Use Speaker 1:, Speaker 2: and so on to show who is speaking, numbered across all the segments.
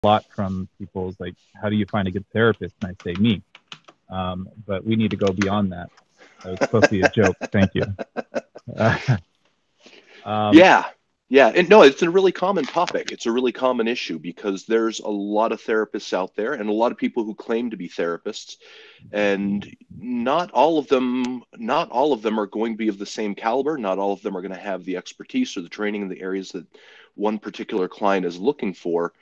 Speaker 1: lot from people is like, how do you find a good therapist? And I say me. But we need to go beyond that. That was supposed to be a joke. Thank you.
Speaker 2: Yeah. Yeah. And no, it's a really common topic. It's a really common issue because there's a lot of therapists out there and a lot of people who claim to be therapists, and not all of them are going to be of the same caliber. Not all of them are going to have the expertise or the training in the areas that one particular client is looking for.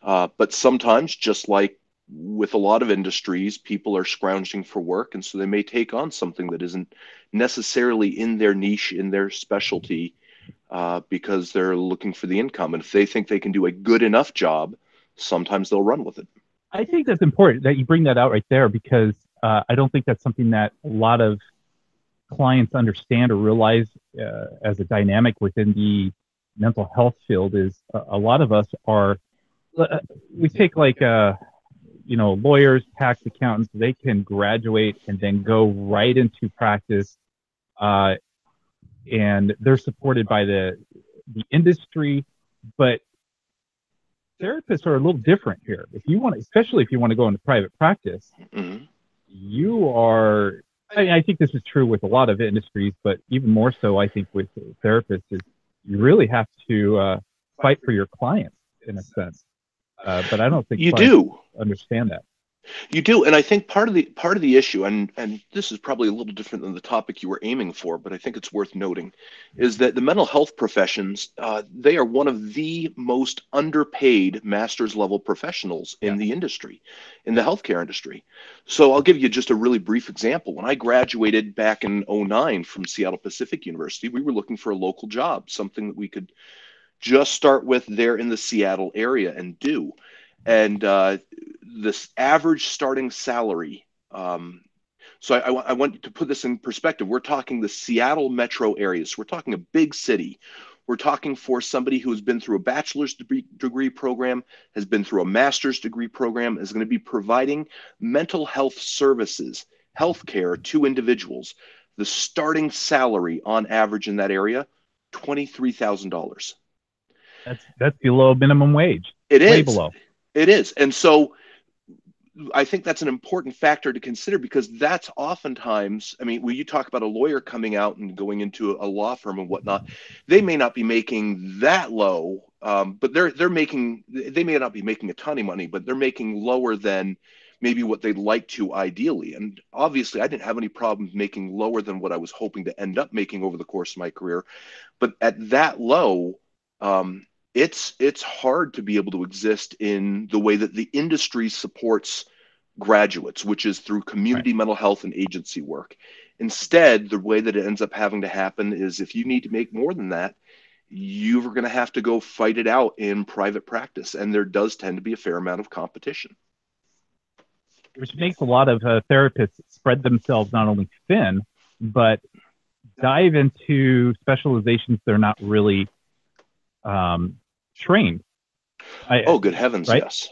Speaker 2: But sometimes, just like with a lot of industries, people are scrounging for work, and so they may take on something that isn't necessarily in their niche, in their specialty, because they're looking for the income. And if they think they can do a good enough job, sometimes they'll run with it.
Speaker 1: I think that's important that you bring that out right there, because I don't think that's something that a lot of clients understand or realize as a dynamic within the mental health field. Is a lot of us are, we take like, lawyers, tax accountants, they can graduate and then go right into practice, and they're supported by the industry. But therapists are a little different here. If you want, especially if you want to go into private practice,
Speaker 2: Mm-hmm.
Speaker 1: you are, I think this is true with a lot of industries, but even more so, I think with therapists, is you really have to fight for your clients in a sense. But I don't think
Speaker 2: You
Speaker 1: clients
Speaker 2: do.
Speaker 1: understand that.
Speaker 2: You do, and I think part of the issue, and this is probably a little different than the topic you were aiming for, but I think it's worth noting, is that the mental health professions, they are one of the most underpaid master's level professionals
Speaker 1: Yeah.
Speaker 2: in the industry, in the
Speaker 1: Yeah.
Speaker 2: healthcare industry. So I'll give you just a really brief example. When I graduated back in '09 from Seattle Pacific University, we were looking for a local job, something that we could just start with there in the Seattle area and do. And this average starting salary. So I want to put this in perspective. We're talking the Seattle metro area. So we're talking a big city. We're talking for somebody who has been through a bachelor's degree program, has been through a master's degree program, is going to be providing mental health services, healthcare to individuals. The starting salary on average in that area, $23,000.
Speaker 1: That's below minimum wage,
Speaker 2: It
Speaker 1: way
Speaker 2: is.
Speaker 1: below.
Speaker 2: It is. And so I think that's an important factor to consider, because that's oftentimes, I mean, when you talk about a lawyer coming out and going into a law firm and whatnot, they may not be making that low, but they may not be making a ton of money, but they're making lower than maybe what they'd like to ideally. And obviously, I didn't have any problems making lower than what I was hoping to end up making over the course of my career. But at that low, it's hard to be able to exist in the way that the industry supports graduates, which is through
Speaker 1: Right.
Speaker 2: community mental health and agency work. Instead, the way that it ends up having to happen is, if you need to make more than that, you're going to have to go fight it out in private practice. And there does tend to be a fair amount of competition.
Speaker 1: Which makes a lot of therapists spread themselves not only thin, but dive into specializations they're not really trained.
Speaker 2: Oh, good heavens,
Speaker 1: Right?
Speaker 2: yes.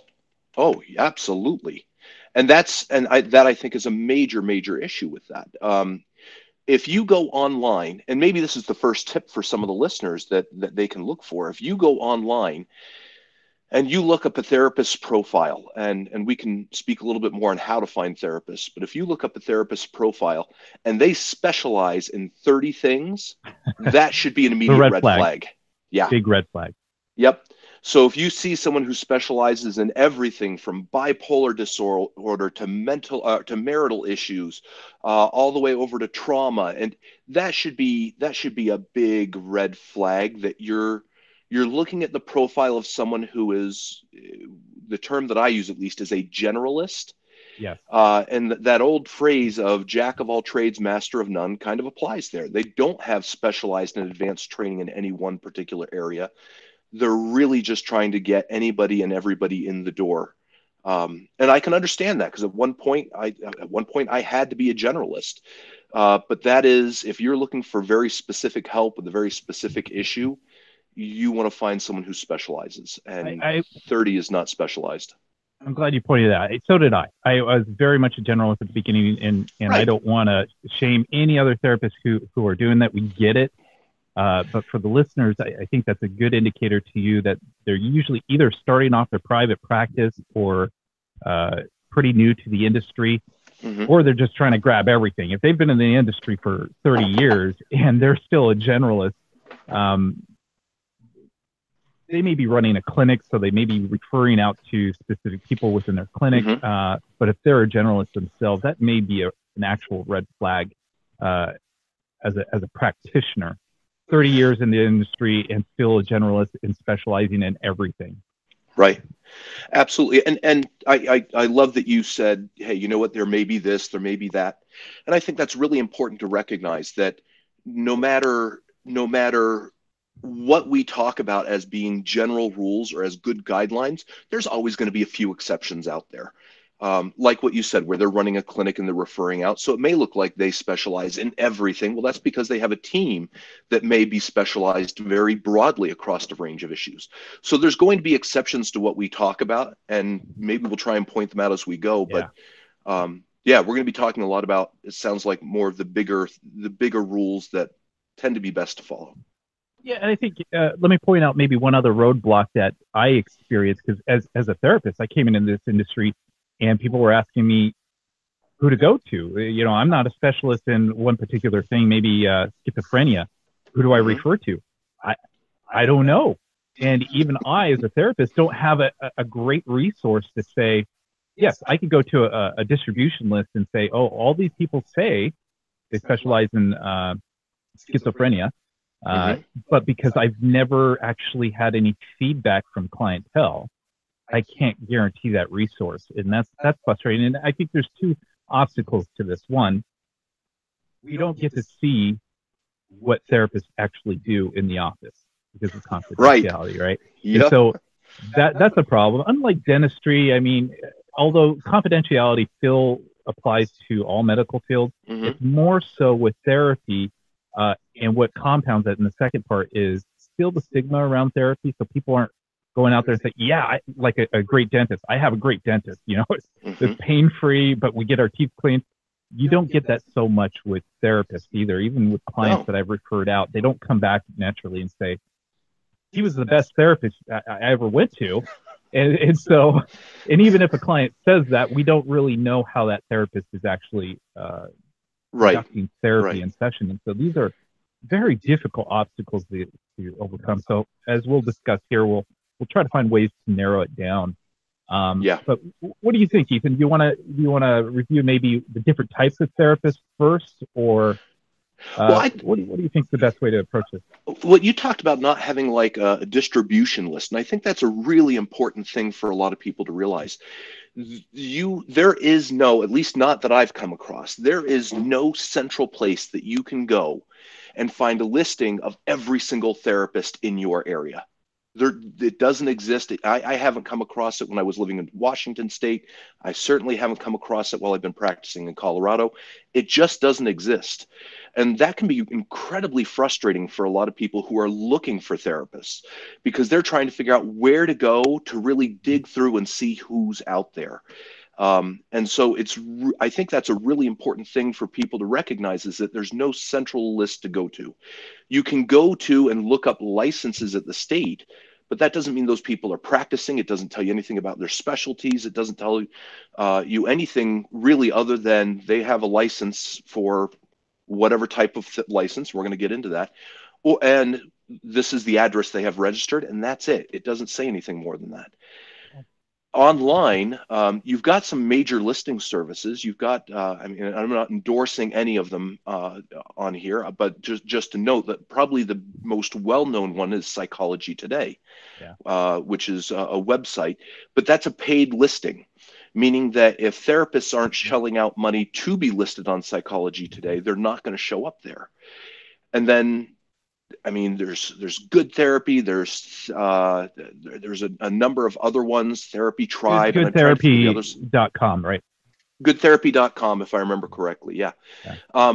Speaker 2: Oh, absolutely. And I think is a major, major issue with that. If you go online, and maybe this is the first tip for some of the listeners that they can look for. If you go online and you look up a therapist's profile, and we can speak a little bit more on how to find therapists, but if you look up a therapist's profile and they specialize in 30 things, that should be an
Speaker 1: The
Speaker 2: immediate
Speaker 1: red
Speaker 2: red
Speaker 1: flag,
Speaker 2: flag. Yeah.
Speaker 1: big red flag.
Speaker 2: Yep. So if you see someone who specializes in everything from bipolar disorder to marital issues, all the way over to trauma, and that should be a big red flag that you're looking at the profile of someone who is, the term that I use at least, is a generalist.
Speaker 1: Yes.
Speaker 2: And that old phrase of jack of all trades, master of none kind of applies there. They don't have specialized and advanced training in any one particular area. They're really just trying to get anybody and everybody in the door. And I can understand that, because at one point I had to be a generalist. But that is, if you're looking for very specific help with a very specific issue, you want to find someone who specializes, and
Speaker 1: I,
Speaker 2: 30 is not specialized.
Speaker 1: I'm glad you pointed that out. So did I. I was very much a generalist at the beginning, and I
Speaker 2: Right.
Speaker 1: don't want to shame any other therapists who are doing that. We get it. But for the listeners, I think that's a good indicator to you that they're usually either starting off their private practice or pretty new to the industry,
Speaker 2: Hmm.
Speaker 1: or they're just trying to grab everything. If they've been in the industry for 30 years and they're still a generalist, um, they may be running a clinic, so they may be referring out to specific people within their clinic.
Speaker 2: Hmm.
Speaker 1: But if they're a generalist themselves, that may be an actual red flag uh, as a practitioner. 30 years in the industry and still a generalist and specializing in everything.
Speaker 2: Right. Absolutely. And I love that you said, hey, you know what, there may be this, there may be that. And I think that's really important to recognize that no matter what we talk about as being general rules or as good guidelines, there's always going to be a few exceptions out there. Like what you said, where they're running a clinic and they're referring out. So it may look like they specialize in everything. Well, that's because they have a team that may be specialized very broadly across a range of issues. So there's going to be exceptions to what we talk about, and maybe we'll try and point them out as we go. But
Speaker 1: Yeah.
Speaker 2: yeah, we're going to be talking a lot about, it sounds like, more of the bigger rules that tend to be best to follow.
Speaker 1: Yeah, and I think let me point out maybe one other roadblock that I experienced because as a therapist, I came into this industry and people were asking me who to go to. I'm not a specialist in one particular thing, maybe schizophrenia. Who do I
Speaker 2: Hmm.
Speaker 1: refer to? I I don't know. And even I, as a therapist, don't have a great resource to say, yes, I could go to a distribution list and say, oh, all these people say they specialize in schizophrenia. Uh,
Speaker 2: Hmm.
Speaker 1: but because I've never actually had any feedback from clientele, I can't guarantee that resource. And that's frustrating. And I think there's two obstacles to this. One, we don't get to see what therapists actually do in the office because of
Speaker 2: Right.
Speaker 1: confidentiality, right? And
Speaker 2: Yep.
Speaker 1: so that's a problem. Unlike dentistry, I mean, although confidentiality still applies to all medical fields,
Speaker 2: Hmm.
Speaker 1: it's more so with therapy. And what compounds that in the second part is still the stigma around therapy. So people aren't going out there and say, yeah, like a great dentist. I have a great dentist. It's
Speaker 2: Hmm.
Speaker 1: pain free, but we get our teeth cleaned. You don't get that so much with therapists either. Even with clients
Speaker 2: No.
Speaker 1: that I've referred out, they don't come back naturally and say, he was the best therapist I ever went to. And so, and even if a client says that, we don't really know how that therapist is actually
Speaker 2: Right.
Speaker 1: conducting therapy
Speaker 2: Right.
Speaker 1: and session. And so these are very difficult obstacles to overcome. So as we'll discuss here, we'll try to find ways to narrow it down.
Speaker 2: Yeah.
Speaker 1: But what do you think, Ethan? Do you want to review maybe the different types of therapists first, or
Speaker 2: Well, I
Speaker 1: what do you think is the best way to approach this?
Speaker 2: what you talked about, not having like a distribution list, and I think that's a really important thing for a lot of people to realize. There is no, at least not that I've come across, there is no central place that you can go and find a listing of every single therapist in your area. It doesn't exist. I haven't come across it when I was living in Washington State. I certainly haven't come across it while I've been practicing in Colorado. It just doesn't exist. And that can be incredibly frustrating for a lot of people who are looking for therapists, because they're trying to figure out where to go to really dig through and see who's out there. And so I think that's a really important thing for people to recognize, is that there's no central list to go to. You can go to and look up licenses at the state, but that doesn't mean those people are practicing. It doesn't tell you anything about their specialties. It doesn't tell you anything really other than they have a license for whatever type of license. We're going to get into that. And this is the address they have registered, and that's it. It doesn't say anything more than that. Online, you've got some major listing services. You've got, I mean, I'm not endorsing any of them on here, but just to note that probably the most well-known one is Psychology Today,
Speaker 1: Yeah.
Speaker 2: which is a website, but that's a paid listing, meaning that if therapists aren't shelling out money to be listed on Psychology Today, they're not going to show up there. And then, I mean, there's Good Therapy, there's a number of other ones, Therapy Tribe, and I'm trying to think of the others.
Speaker 1: Goodtherapy.com, right?
Speaker 2: Goodtherapy.com, if I remember correctly. Yeah.
Speaker 1: Yeah.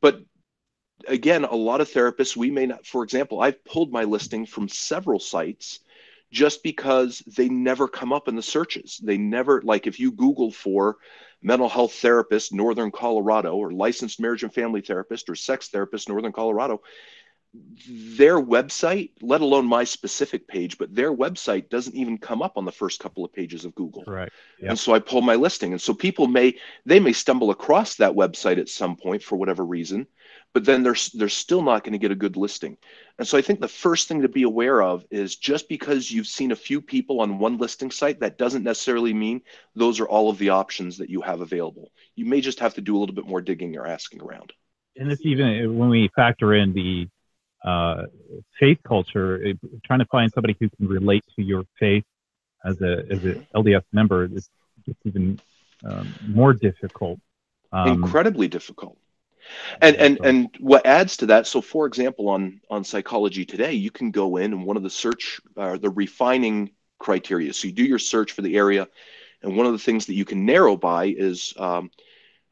Speaker 2: But again, a lot of therapists, we may not, for example, I've pulled my listing from several sites just because they never come up in the searches. They never, like if you Google for mental health therapist, Northern Colorado, or licensed marriage and family therapist, or sex therapist, Northern Colorado, their website, let alone my specific page, but their website doesn't even come up on the first couple of pages of Google.
Speaker 1: Correct.
Speaker 2: And
Speaker 1: Yep.
Speaker 2: so I pull my listing. And so people may stumble across that website at some point for whatever reason, but then they're still not going to get a good listing. And so I think the first thing to be aware of is just because you've seen a few people on one listing site, that doesn't necessarily mean those are all of the options that you have available. You may just have to do a little bit more digging or asking around.
Speaker 1: And it's even when we factor in the faith culture, trying to find somebody who can relate to your faith as a LDS member is just even more difficult.
Speaker 2: Incredibly difficult. And what adds to that, so for example, on Psychology Today, you can go in and one of the search, the refining criteria. So you do your search for the area, and one of the things that you can narrow by is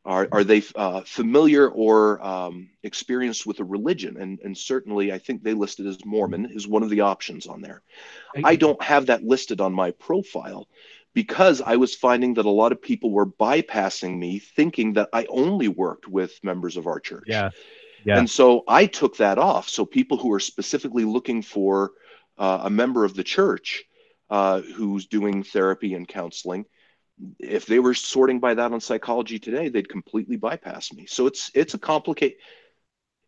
Speaker 2: are they familiar or experienced with a religion? And certainly, I think they listed as Mormon is one of the options on there. I don't have that listed on my profile because I was finding that a lot of people were bypassing me, thinking that I only worked with members of our church.
Speaker 1: Yeah. Yeah.
Speaker 2: And so I took that off. So people who are specifically looking for a member of the church who's doing therapy and counseling, if they were sorting by that on Psychology Today, they'd completely bypass me. So it's a complicated.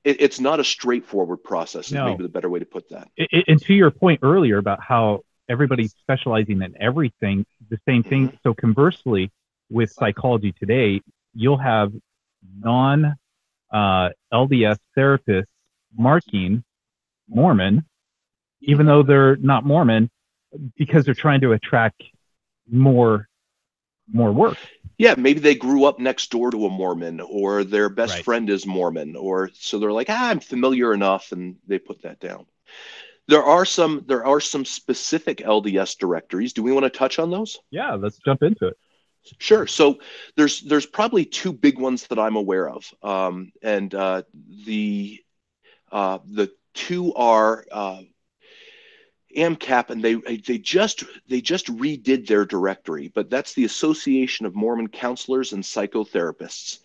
Speaker 2: It's not a straightforward process. Is maybe the better way to put that.
Speaker 1: And to your point earlier about how everybody's specializing in everything, the same thing. Mm-hmm. So conversely, with Psychology Today, you'll have non LDS therapists marking Mormon, even though they're not Mormon, because they're trying to attract more work.
Speaker 2: Yeah, maybe they grew up next door to a Mormon, or their best friend is Mormon, or so they're like, I'm familiar enough, and they put that down. There are some specific LDS directories. Do we want to touch on those?
Speaker 1: Yeah, let's jump into it.
Speaker 2: Sure. So there's probably two big ones that I'm aware of, and the two are AMCAP, and they just redid their directory, but that's the Association of Mormon Counselors and Psychotherapists.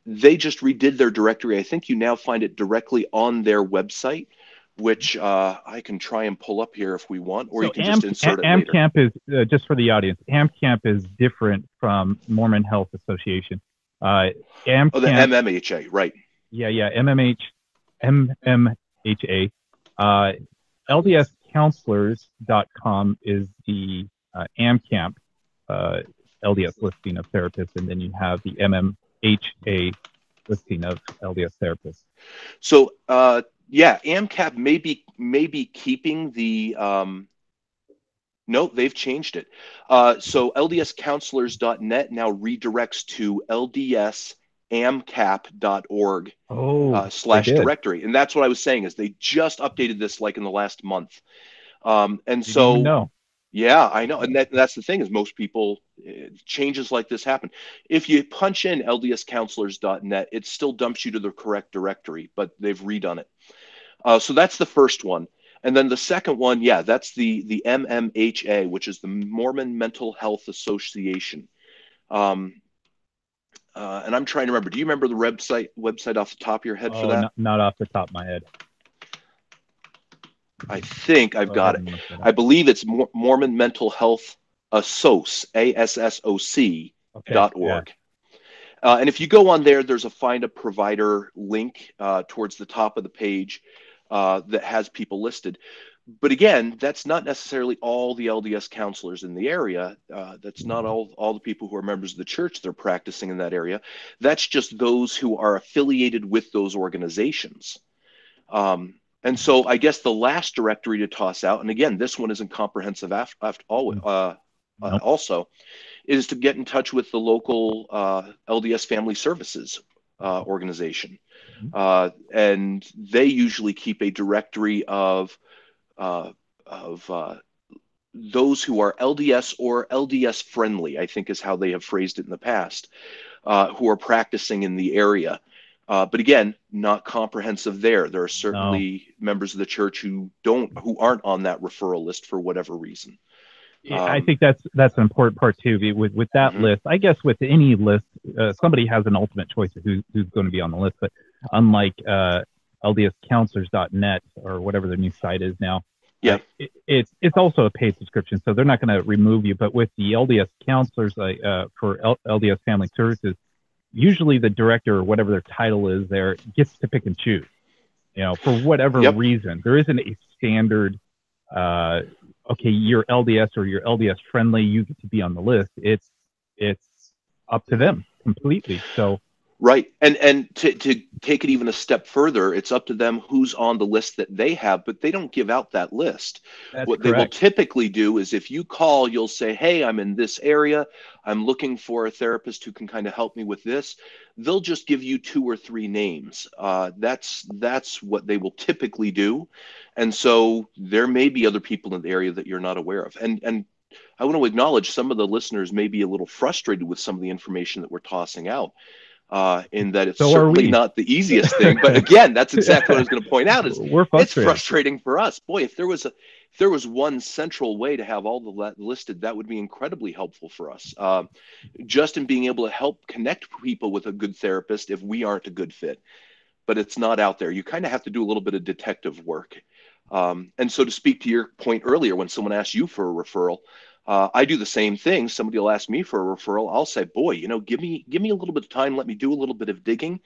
Speaker 2: They just redid their directory. I think you now find it directly on their website, which I can try and pull up here if we want, or so you can just insert it later.
Speaker 1: AMCAP is, just for the audience, AMCAP is different from Mormon Health Association.
Speaker 2: AMCAP, the MMHA, right.
Speaker 1: Yeah, MMHA. LDScounselors.com is the AMCAP LDS listing of therapists, and then you have the MMHA listing of LDS therapists.
Speaker 2: So, yeah, AMCAP may be keeping the no, they've changed it. So LDScounselors.net now redirects to LDSAMCAP.org /directory. And that's what I was saying is they just updated this like in the last month. And so, yeah, I know. And that's the thing is most people, changes like this happen. If you punch in LDScounselors.net, it still dumps you to the correct directory, but they've redone it. So that's the first one. And then the second one, yeah, that's the MMHA, which is the Mormon Mental Health Association. And I'm trying to remember. Do you remember the website off the top of your head for that?
Speaker 1: Not off the top of my head.
Speaker 2: I think I've got it. I believe it's Mormon Mental Health Assoc, ASSOC.org. Yeah. And if you go on there, there's a Find a Provider link towards the top of the page that has people listed. But again, that's not necessarily all the LDS counselors in the area. That's not all the people who are members of the church that are practicing in that area. That's just those who are affiliated with those organizations. And so I guess the last directory to toss out, and again, this one isn't comprehensive also, is to get in touch with the local LDS Family Services organization. And they usually keep a directory of those who are LDS or LDS friendly, I think is how they have phrased it in the past, who are practicing in the area. But again, not comprehensive there. There are certainly members of the church who aren't on that referral list for whatever reason.
Speaker 1: I think that's an important part too. With that list, I guess with any list, somebody has an ultimate choice of who's going to be on the list. But unlike ldscounselors.net or whatever their new site is now.
Speaker 2: Yeah.
Speaker 1: It's also a paid subscription, so they're not going to remove you. But with the LDS counselors for LDS Family Services, usually the director or whatever their title is there gets to pick and choose. For whatever
Speaker 2: Yep.
Speaker 1: reason, there isn't a standard. Okay, you're LDS or you're LDS friendly, you get to be on the list. It's up to them completely. So.
Speaker 2: Right. And to take it even a step further, it's up to them who's on the list that they have, but they don't give out that list.
Speaker 1: That's
Speaker 2: What
Speaker 1: correct.
Speaker 2: they will typically do is if you call, you'll say, hey, I'm in this area. I'm looking for a therapist who can kind of help me with this. They'll just give you 2 or 3 names. That's what they will typically do. And so there may be other people in the area that you're not aware of. And I want to acknowledge some of the listeners may be a little frustrated with some of the information that we're tossing out. In that it's certainly not the easiest thing, but again, that's exactly what I was going to point out. Is it's frustrating for us. Boy, if there was one central way to have all the listed, that would be incredibly helpful for us. Just in being able to help connect people with a good therapist if we aren't a good fit, but it's not out there. You kind of have to do a little bit of detective work. And so to speak to your point earlier, when someone asks you for a referral, I do the same thing. Somebody will ask me for a referral. I'll say, boy, give me a little bit of time. Let me do a little bit of digging.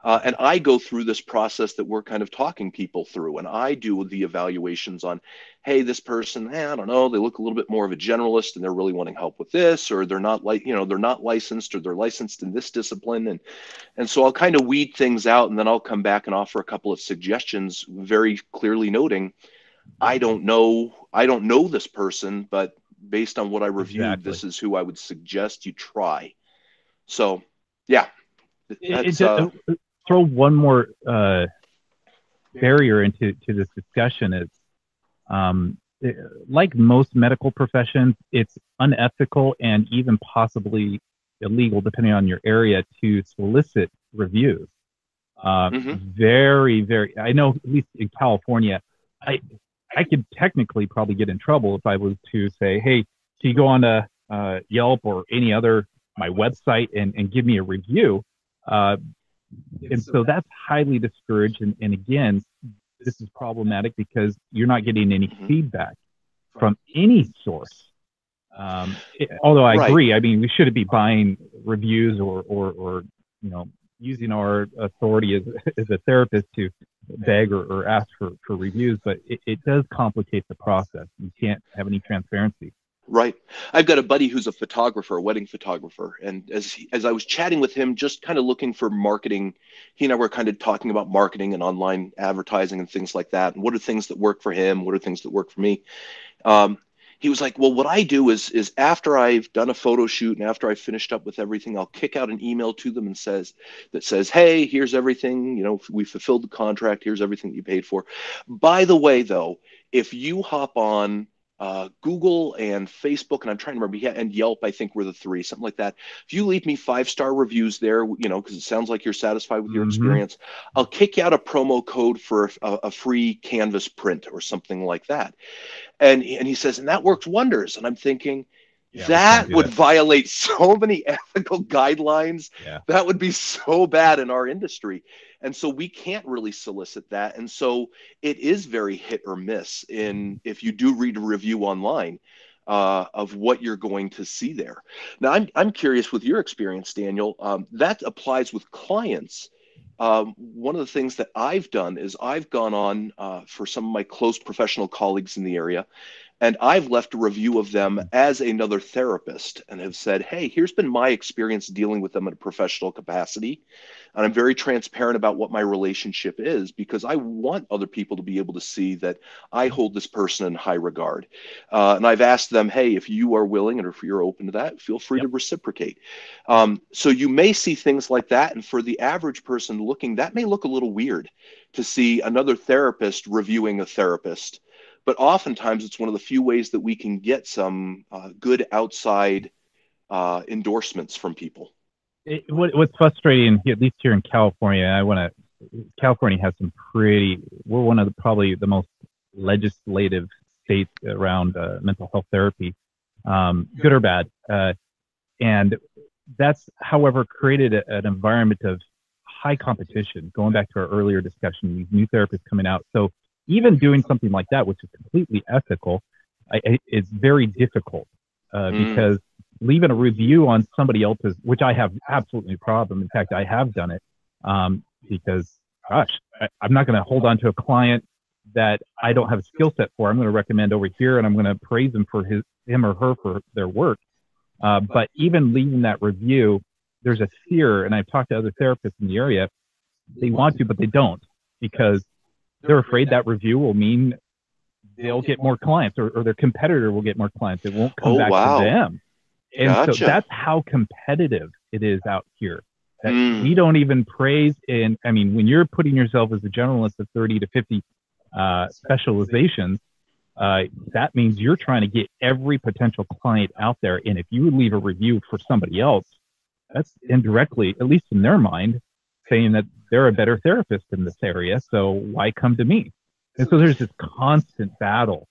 Speaker 2: And I go through this process that we're kind of talking people through. And I do the evaluations on, hey, this person, I don't know, they look a little bit more of a generalist and they're really wanting help with this, or they're not they're not licensed, or they're licensed in this discipline. And so I'll kind of weed things out, and then I'll come back and offer a couple of suggestions, very clearly noting, I don't know this person, but based on what I reviewed, This is who I would suggest you try. So, yeah.
Speaker 1: Throw one more barrier into this discussion is, like most medical professions, it's unethical and even possibly illegal, depending on your area, to solicit reviews. Very, very. I know, at least in California, I could technically probably get in trouble if I was to say, hey, can you go on to Yelp or any other, my website, and give me a review? And so that's highly discouraged. And again, this is problematic because you're not getting any feedback from any source. Although I agree, I mean, we shouldn't be buying reviews or using our authority as a therapist to beg or ask for reviews, but it does complicate the process. You can't have any transparency.
Speaker 2: Right. I've got a buddy who's a photographer, a wedding photographer. And as I was chatting with him, just kind of looking for marketing, he and I were kind of talking about marketing and online advertising and things like that. And what are things that work for him? What are things that work for me? He was like, well, what I do is after I've done a photo shoot and after I've finished up with everything, I'll kick out an email to them and says, hey, here's everything, we fulfilled the contract. Here's everything that you paid for. By the way, though, if you hop on Google and Facebook, and I'm trying to remember, and Yelp, I think were the 3, something like that. If you leave me 5-star reviews there, because it sounds like you're satisfied with your experience, I'll kick you out a promo code for a free canvas print or something like that. And he says, and that works wonders. And I'm thinking, that would violate so many ethical guidelines.
Speaker 1: Yeah.
Speaker 2: That would be so bad in our industry. And so we can't really solicit that. And so it is very hit or miss if you do read a review online of what you're going to see there. Now, I'm curious with your experience, Daniel, that applies with clients. One of the things that I've done is I've gone on for some of my close professional colleagues in the area, and I've left a review of them as another therapist and have said, hey, here's been my experience dealing with them in a professional capacity. And I'm very transparent about what my relationship is because I want other people to be able to see that I hold this person in high regard. And I've asked them, hey, if you are willing and if you're open to that, feel free to reciprocate. So you may see things like that. And for the average person looking, that may look a little weird to see another therapist reviewing a therapist. But oftentimes it's one of the few ways that we can get some good outside endorsements from people.
Speaker 1: What's frustrating, at least here in California, California has we're one of probably the most legislative states around mental health therapy, good or bad. And that's, however, created an environment of high competition. Going back to our earlier discussion, these new therapists coming out. So even doing something like that, which is completely ethical, it's very difficult because leaving a review on somebody else's, which I have absolutely no problem. In fact, I have done it because, gosh, I'm not going to hold on to a client that I don't have a skill set for. I'm going to recommend over here, and I'm going to praise them for him or her for their work. But even leaving that review, there's a fear, and I've talked to other therapists in the area. They want to, but they don't, because they're afraid that review will mean they'll get more clients, or their competitor will get more clients. It won't come back to them. And so that's how competitive it is out here. That we don't even praise. And I mean, when you're putting yourself as a generalist of 30 to 50 specializations, that means you're trying to get every potential client out there. And if you leave a review for somebody else, that's indirectly, at least in their mind, saying that they're a better therapist in this area. So why come to me? And so there's this constant battle,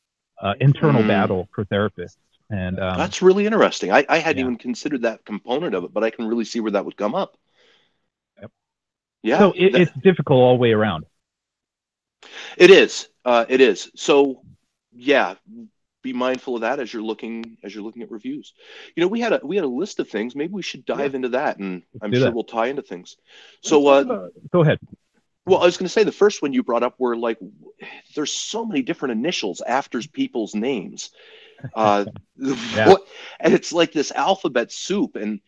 Speaker 1: internal battle for therapists. And
Speaker 2: that's really interesting. I hadn't even considered that component of it, but I can really see where that would come up.
Speaker 1: Yep.
Speaker 2: Yeah.
Speaker 1: So it's difficult all the way around.
Speaker 2: It is. It is. So, yeah, be mindful of that as you're looking at reviews. You know, we had a list of things. Maybe we should dive into that, and I'm sure we'll tie into things. So,
Speaker 1: go ahead.
Speaker 2: Well, I was going to say the first one you brought up were like, there's so many different initials after people's names. And it's like this alphabet soup. And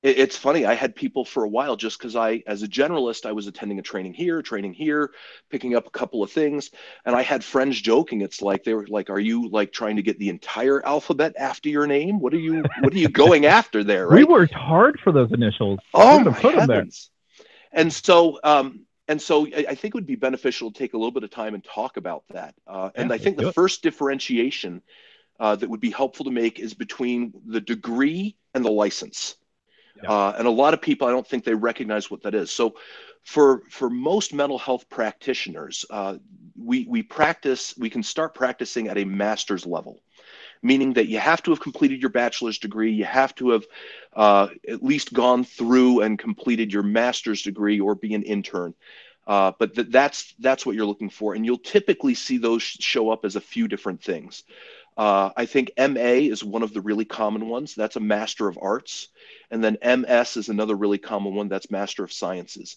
Speaker 2: it's funny. I had people for a while just because as a generalist, I was attending a training here, picking up a couple of things. And I had friends joking. It's like, they were like, are you like trying to get the entire alphabet after your name? What are you going after there? Right?
Speaker 1: We worked hard for those initials.
Speaker 2: Oh, my heavens. And so I think it would be beneficial to take a little bit of time and talk about that. And I think the first differentiation that would be helpful to make is between the degree and the license. And a lot of people, I don't think they recognize what that is. So for most mental health practitioners, we can start practicing at a master's level, meaning that you have to have completed your bachelor's degree. You have to have at least gone through and completed your master's degree or be an intern. But that's what you're looking for. And you'll typically see those show up as a few different things. I think MA is one of the really common ones. That's a Master of Arts. And then MS is another really common one. That's Master of Sciences.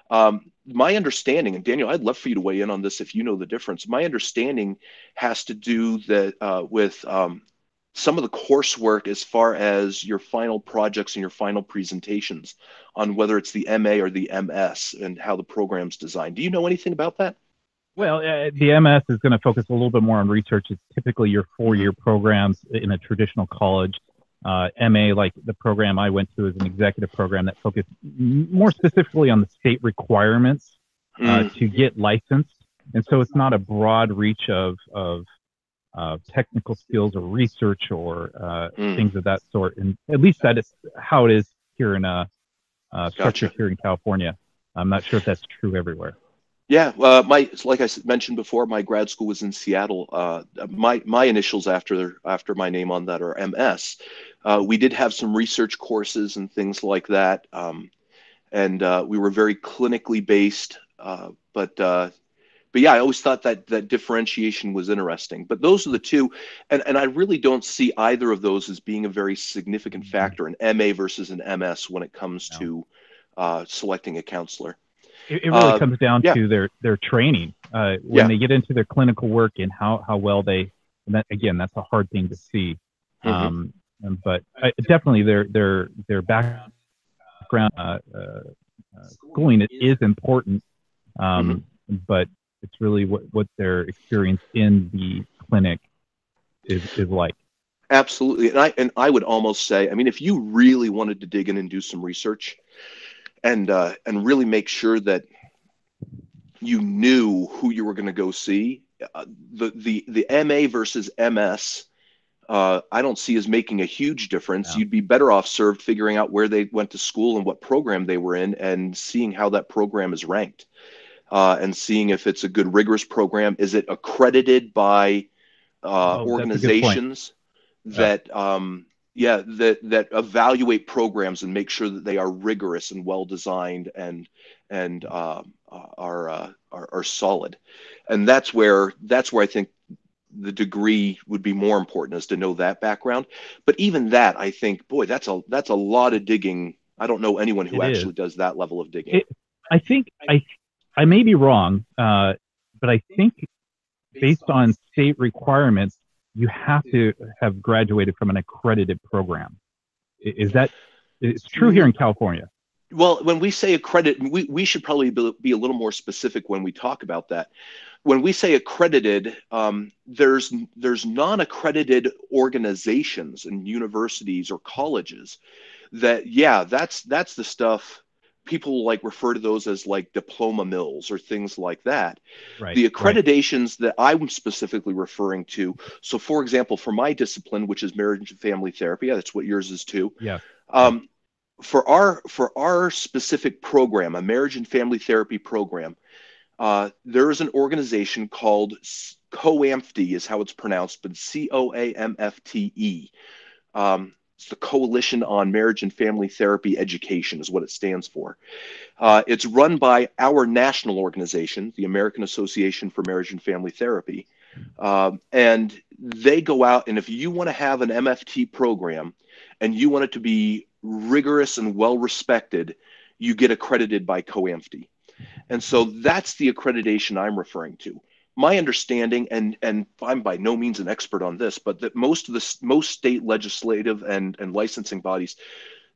Speaker 2: My understanding, and Daniel, I'd love for you to weigh in on this if you know the difference. My understanding has to do with some of the coursework as far as your final projects and your final presentations on whether it's the MA or the MS and how the program's designed. Do you know anything about that?
Speaker 1: Well, the MS is going to focus a little bit more on research. It's typically your 4-year programs in a traditional college. MA, like the program I went to, is an executive program that focused more specifically on the state requirements to get licensed. And so it's not a broad reach of technical skills or research or things of that sort. And at least that is how it is here in structured here in California. I'm not sure if that's true everywhere.
Speaker 2: Yeah, like I mentioned before, my grad school was in Seattle. My initials after my name on that are MS. We did have some research courses and things like that, and we were very clinically based. But yeah, I always thought that differentiation was interesting. But those are the two, and I really don't see either of those as being a very significant factor in MA versus an MS when it comes to selecting a counselor.
Speaker 1: It really comes down to their training when they get into their clinical work and how well they. And that, again, that's a hard thing to see. But definitely their background schooling is important. But it's really what their experience in the clinic is like.
Speaker 2: Absolutely, and I would almost say, I mean, if you really wanted to dig in and do some research, and really make sure that you knew who you were going to go see, the MA versus MS, I don't see as making a huge difference. You'd be better off served figuring out where they went to school and what program they were in, and seeing how that program is ranked, and seeing if it's a good rigorous program. Is it accredited by organizations that Yeah, that evaluate programs and make sure that they are rigorous and well designed and are solid. And that's where I think the degree would be more important, is to know that background. But even that, I think, boy, that's a lot of digging. I don't know anyone who
Speaker 1: It is.
Speaker 2: actually does that level of digging.
Speaker 1: It, I think I may be wrong, but I think based on state requirements, you have to have graduated from an accredited program. Is that it's true here in California?
Speaker 2: Well, when we say accredited, we should probably be a little more specific when we talk about that. When we say accredited, there's non-accredited organizations and universities or colleges that, yeah, that's the stuff people like refer to those as like diploma mills or things like that.
Speaker 1: Right,
Speaker 2: The
Speaker 1: right.
Speaker 2: accreditations that I'm specifically referring to, so for example, for my discipline, which is marriage and family therapy, that's what yours is too.
Speaker 1: Yes, yes.
Speaker 2: Um, for our specific program, a marriage and family therapy program, there is an organization called COAMFTE, is how it's pronounced, but COAMFTE. It's the Coalition on Marriage and Family Therapy Education, is what it stands for. It's run by our national organization, the American Association for Marriage and Family Therapy. And they go out, and if you want to have an MFT program and you want it to be rigorous and well respected, you get accredited by COAMFTE. And so that's the accreditation I'm referring to. My understanding, and I'm by no means an expert on this, but that most state legislative and licensing bodies,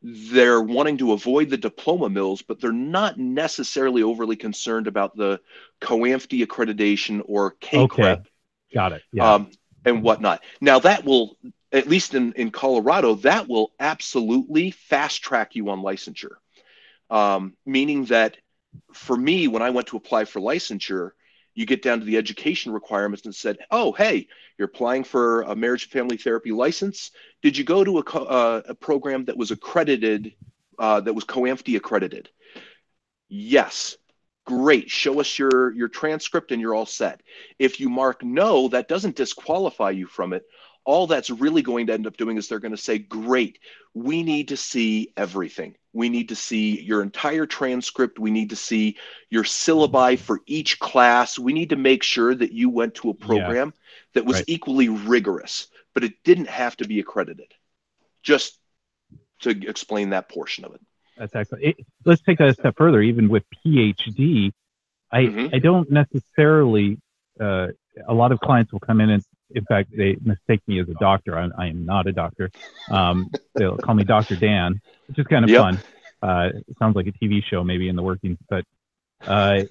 Speaker 2: they're wanting to avoid the diploma mills, but they're not necessarily overly concerned about the COAMFTE accreditation or
Speaker 1: Okay,
Speaker 2: KCREP,
Speaker 1: got it. Yeah.
Speaker 2: um, and whatnot. Now that will, at least in Colorado, that will absolutely fast track you on licensure. Meaning that for me, when I went to apply for licensure, you get down to the education requirements and said, "Oh, hey, you're applying for a marriage and family therapy license. Did you go to a program that was accredited, that was COAMFTE accredited?" Yes. Great. Show us your transcript and you're all set. If you mark no, that doesn't disqualify you from it. All that's really going to end up doing is they're going to say, great, we need to see everything. We need to see your entire transcript. We need to see your syllabi for each class. We need to make sure that you went to a
Speaker 1: Yes,
Speaker 2: program that was
Speaker 1: right.
Speaker 2: equally rigorous, but it didn't have to be accredited. Just to explain that portion of it.
Speaker 1: That's excellent. Let's take that a step further. Even with PhD,
Speaker 2: Hmm.
Speaker 1: I don't necessarily. A lot of clients will come in and, in fact, they mistake me as a doctor. I am not a doctor. They'll call me Dr. Dan, which is kind of
Speaker 2: Yep.
Speaker 1: fun. It sounds like a TV show, maybe in the workings. But uh,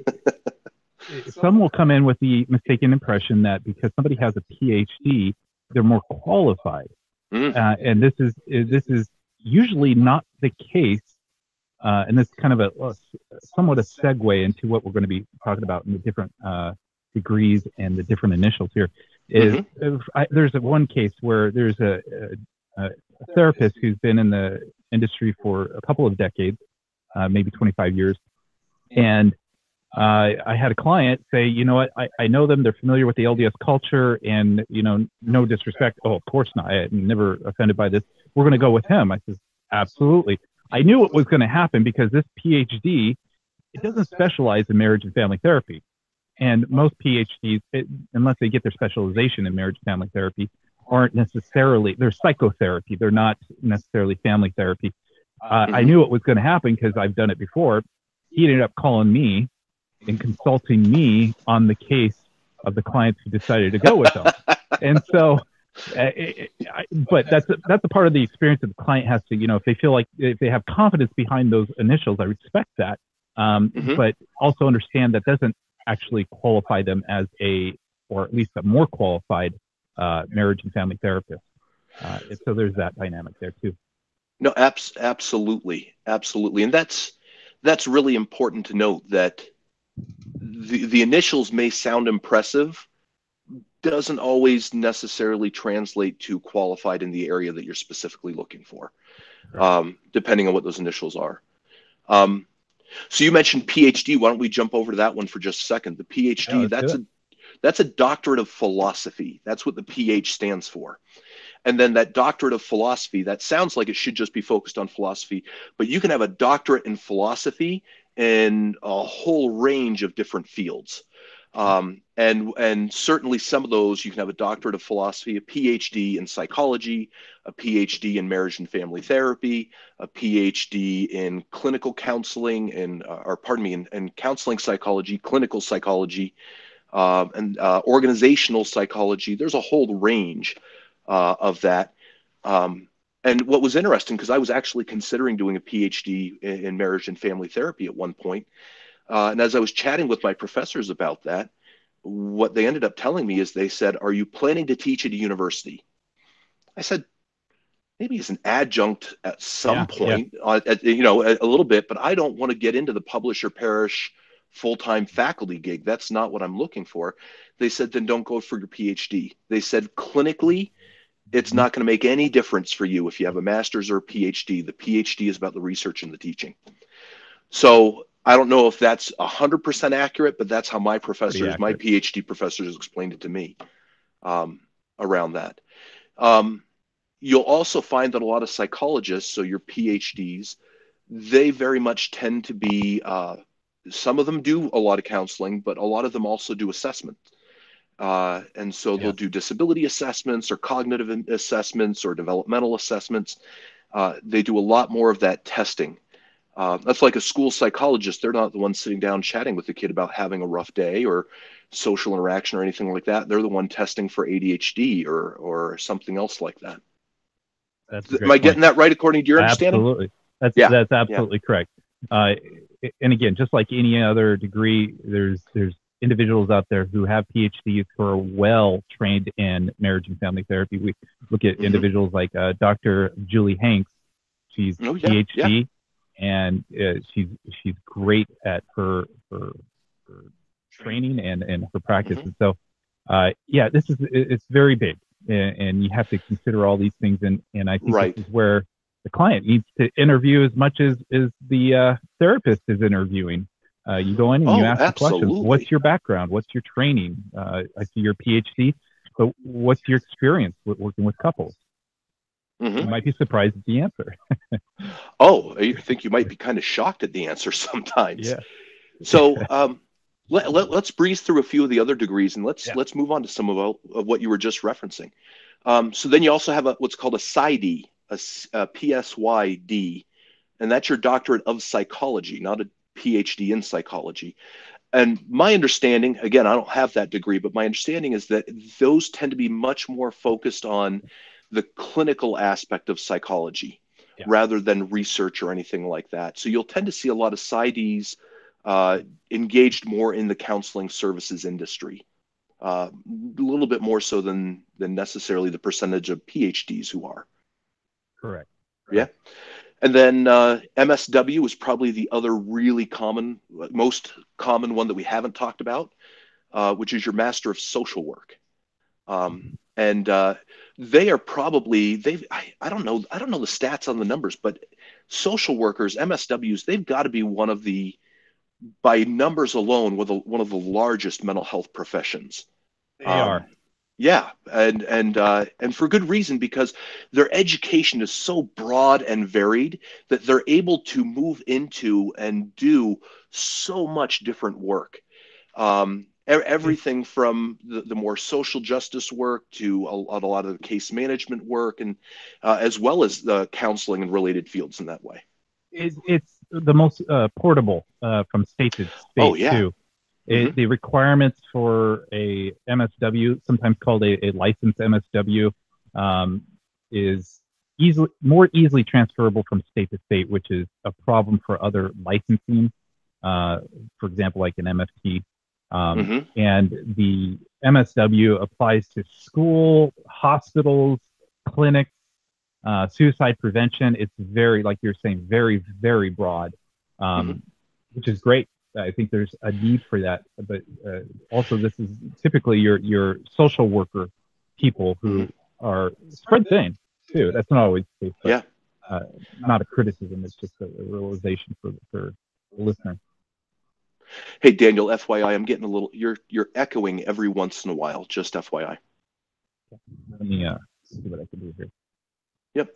Speaker 1: some will come in with the mistaken impression that because somebody has a PhD, they're more qualified,
Speaker 2: Mm.
Speaker 1: and this is usually not the case. And this is kind of somewhat a segue into what we're going to be talking about in the different degrees and the different initials here. Is
Speaker 2: Hmm.
Speaker 1: there's one case where there's a therapist who's been in the industry for a couple of decades, maybe 25 years, and I had a client say, you know what, I know them, they're familiar with the LDS culture, and no disrespect. Oh, of course not. I'm never offended by this. We're going to go with him. I says, absolutely. I knew it was going to happen because this PhD, it doesn't specialize in marriage and family therapy. And most PhDs, unless they get their specialization in marriage and family therapy, aren't necessarily, they're psychotherapy. They're not necessarily family therapy. I
Speaker 2: Hmm.
Speaker 1: knew it was going to happen because I've done it before. He ended up calling me and consulting me on the case of the clients who decided to go with them. And so, but that's a part of the experience that the client has to, if they feel like, if they have confidence behind those initials, I respect that.
Speaker 2: Hmm.
Speaker 1: But also understand that doesn't actually qualify them as or at least a more qualified marriage and family therapist. So there's that dynamic there too.
Speaker 2: No, absolutely, absolutely, and that's really important to note, that the initials may sound impressive, doesn't always necessarily translate to qualified in the area that you're specifically looking for,
Speaker 1: Correct.
Speaker 2: depending on what those initials are. Um, so you mentioned PhD. Why don't we jump over to that one for just a second? The
Speaker 1: Yeah,
Speaker 2: PhD,
Speaker 1: let's do it.
Speaker 2: that's a doctorate of philosophy. That's what the PH stands for. And then that doctorate of philosophy, that sounds like it should just be focused on philosophy, but you can have a doctorate in philosophy in a whole range of different fields. And certainly some of those, you can have a doctorate of philosophy, a PhD in psychology, a PhD in marriage and family therapy, a PhD in clinical counseling, or pardon me, in counseling psychology, clinical psychology, and organizational psychology. There's a whole range of that. And what was interesting, because I was actually considering doing a PhD in marriage and family therapy at one point, and as I was chatting with my professors about that, what they ended up telling me is they said, "Are you planning to teach at a university?" I said, "Maybe as an adjunct at some
Speaker 1: Yeah, yeah,
Speaker 2: point, a little bit, but I don't want to get into the publish or perish full-time faculty gig. That's not what I'm looking for." They said, "Then don't go for your PhD." They said, "Clinically, it's
Speaker 1: mhm,
Speaker 2: not going to make any difference for you if you have a master's or a PhD. The PhD is about the research and the teaching." So I don't know if that's 100% accurate, but that's how my
Speaker 1: pretty
Speaker 2: professors, my
Speaker 1: accurate.
Speaker 2: PhD professors explained it to me um, around that. Um, you'll also find that a lot of psychologists, so your PhDs, they very much tend to be, some of them do a lot of counseling, but a lot of them also do assessment. And so they'll
Speaker 1: Yes,
Speaker 2: do disability assessments or cognitive assessments or developmental assessments. They do a lot more of that testing. That's like a school psychologist. They're not the ones sitting down chatting with the kid about having a rough day or social interaction or anything like that. They're the one testing for ADHD or something else like that.
Speaker 1: that's a
Speaker 2: Am
Speaker 1: great
Speaker 2: I
Speaker 1: point.
Speaker 2: getting that right according to your understanding?
Speaker 1: Absolutely. That's
Speaker 2: Yeah,
Speaker 1: that's
Speaker 2: yeah.
Speaker 1: absolutely correct. Uh, and again, just like any other degree, there's individuals out there who have PhDs who are well trained in marriage and family therapy. We look at
Speaker 2: Hmm.
Speaker 1: individuals like Dr. Julie Hanks. She's
Speaker 2: Oh, yeah, yeah.
Speaker 1: PhD, and she's great at her training and her practice.
Speaker 2: Hmm.
Speaker 1: And so, yeah, it's very big, and you have to consider all these things. And I think this
Speaker 2: Right.
Speaker 1: is where the client needs to interview as much as the therapist is interviewing. You go in and you
Speaker 2: Oh,
Speaker 1: ask the questions. What's
Speaker 2: absolutely.
Speaker 1: your background? What's your training? I see your PhD. So what's your experience with working with couples? You
Speaker 2: Hmm.
Speaker 1: might be surprised at the answer.
Speaker 2: Oh, I think you might be kind of shocked at the answer sometimes.
Speaker 1: Yeah.
Speaker 2: So let's breeze through a few of the other degrees and let's
Speaker 1: Yeah.
Speaker 2: let's move on to some of what you were just referencing. So then you also have what's called a PsyD, a PSYD, and that's your doctorate of psychology, not a PhD in psychology. And my understanding, again, I don't have that degree, but my understanding is that those tend to be much more focused on the clinical aspect of psychology
Speaker 1: Yeah.
Speaker 2: rather than research or anything like that. So you'll tend to see a lot of PsyDs uh, engaged more in the counseling services industry, a little bit more so than necessarily the percentage of PhDs who are.
Speaker 1: Correct.
Speaker 2: Yeah.
Speaker 1: Correct.
Speaker 2: And then MSW is probably the other really common, most common one that we haven't talked about, which is your Master of Social Work. And they are probably I don't know the stats on the numbers, but social workers, MSWs, they've got to be one of the by numbers alone one of the largest mental health professions.
Speaker 1: They are.
Speaker 2: Um, yeah, and for good reason because their education is so broad and varied that they're able to move into and do so much different work.
Speaker 1: It's
Speaker 2: Everything from the more social justice work to a lot of the case management work, and as well as the counseling and related fields in that way.
Speaker 1: it's the most portable from state to
Speaker 2: Oh
Speaker 1: state
Speaker 2: yeah.
Speaker 1: too.
Speaker 2: Hmm.
Speaker 1: The requirements for a MSW, sometimes called a licensed MSW, um, is more easily transferable from state to state, which is a problem for other licensing. For example, like an MFT.
Speaker 2: Hmm.
Speaker 1: And the MSW applies to school, hospitals, clinics, suicide prevention. It's very, like you're saying, very, very broad,
Speaker 2: Hmm.
Speaker 1: um, which is great. I think there's a need for that, but also this is typically your social worker people
Speaker 2: Hmm.
Speaker 1: who are spread thin too. That's not always the case, but
Speaker 2: Yeah.
Speaker 1: uh, not a criticism. It's just a realization for the listener.
Speaker 2: Hey Daniel, FYI, I'm getting a little. You're echoing every once in a while. Just FYI.
Speaker 1: Let me see what I can do here.
Speaker 2: Yep.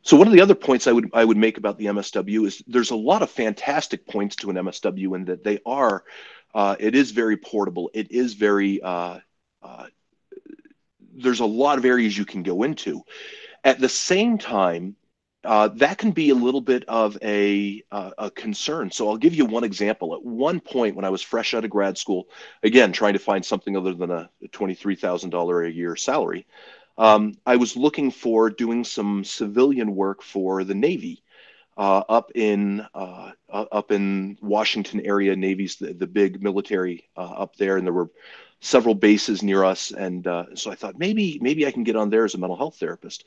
Speaker 2: So one of the other points I would make about the MSW is there's a lot of fantastic points to an MSW in that they are, it is very portable. It is very, there's a lot of areas you can go into. At the same time, that can be a little bit of a concern. So I'll give you one example. At one point when I was fresh out of grad school, again, trying to find something other than a $23,000 a year salary, I was looking for doing some civilian work for the Navy up in Washington area. Navy's the big military up there, and there were several bases near us. And so I thought maybe I can get on there as a mental health therapist.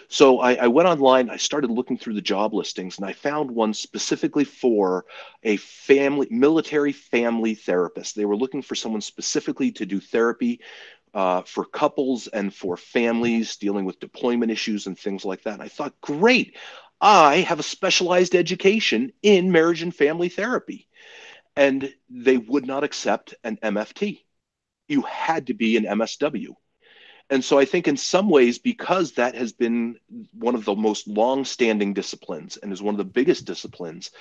Speaker 2: So I went online, I started looking through the job listings, and I found one specifically for a military family therapist. They were looking for someone specifically to do therapy for couples and for families dealing with deployment issues and things like that. And I thought, great, I have a specialized education in marriage and family therapy. And they would not accept an MFT. You had to be an MSW. And so I think in some ways, because that has been one of the most long-standing disciplines and is one of the biggest disciplines,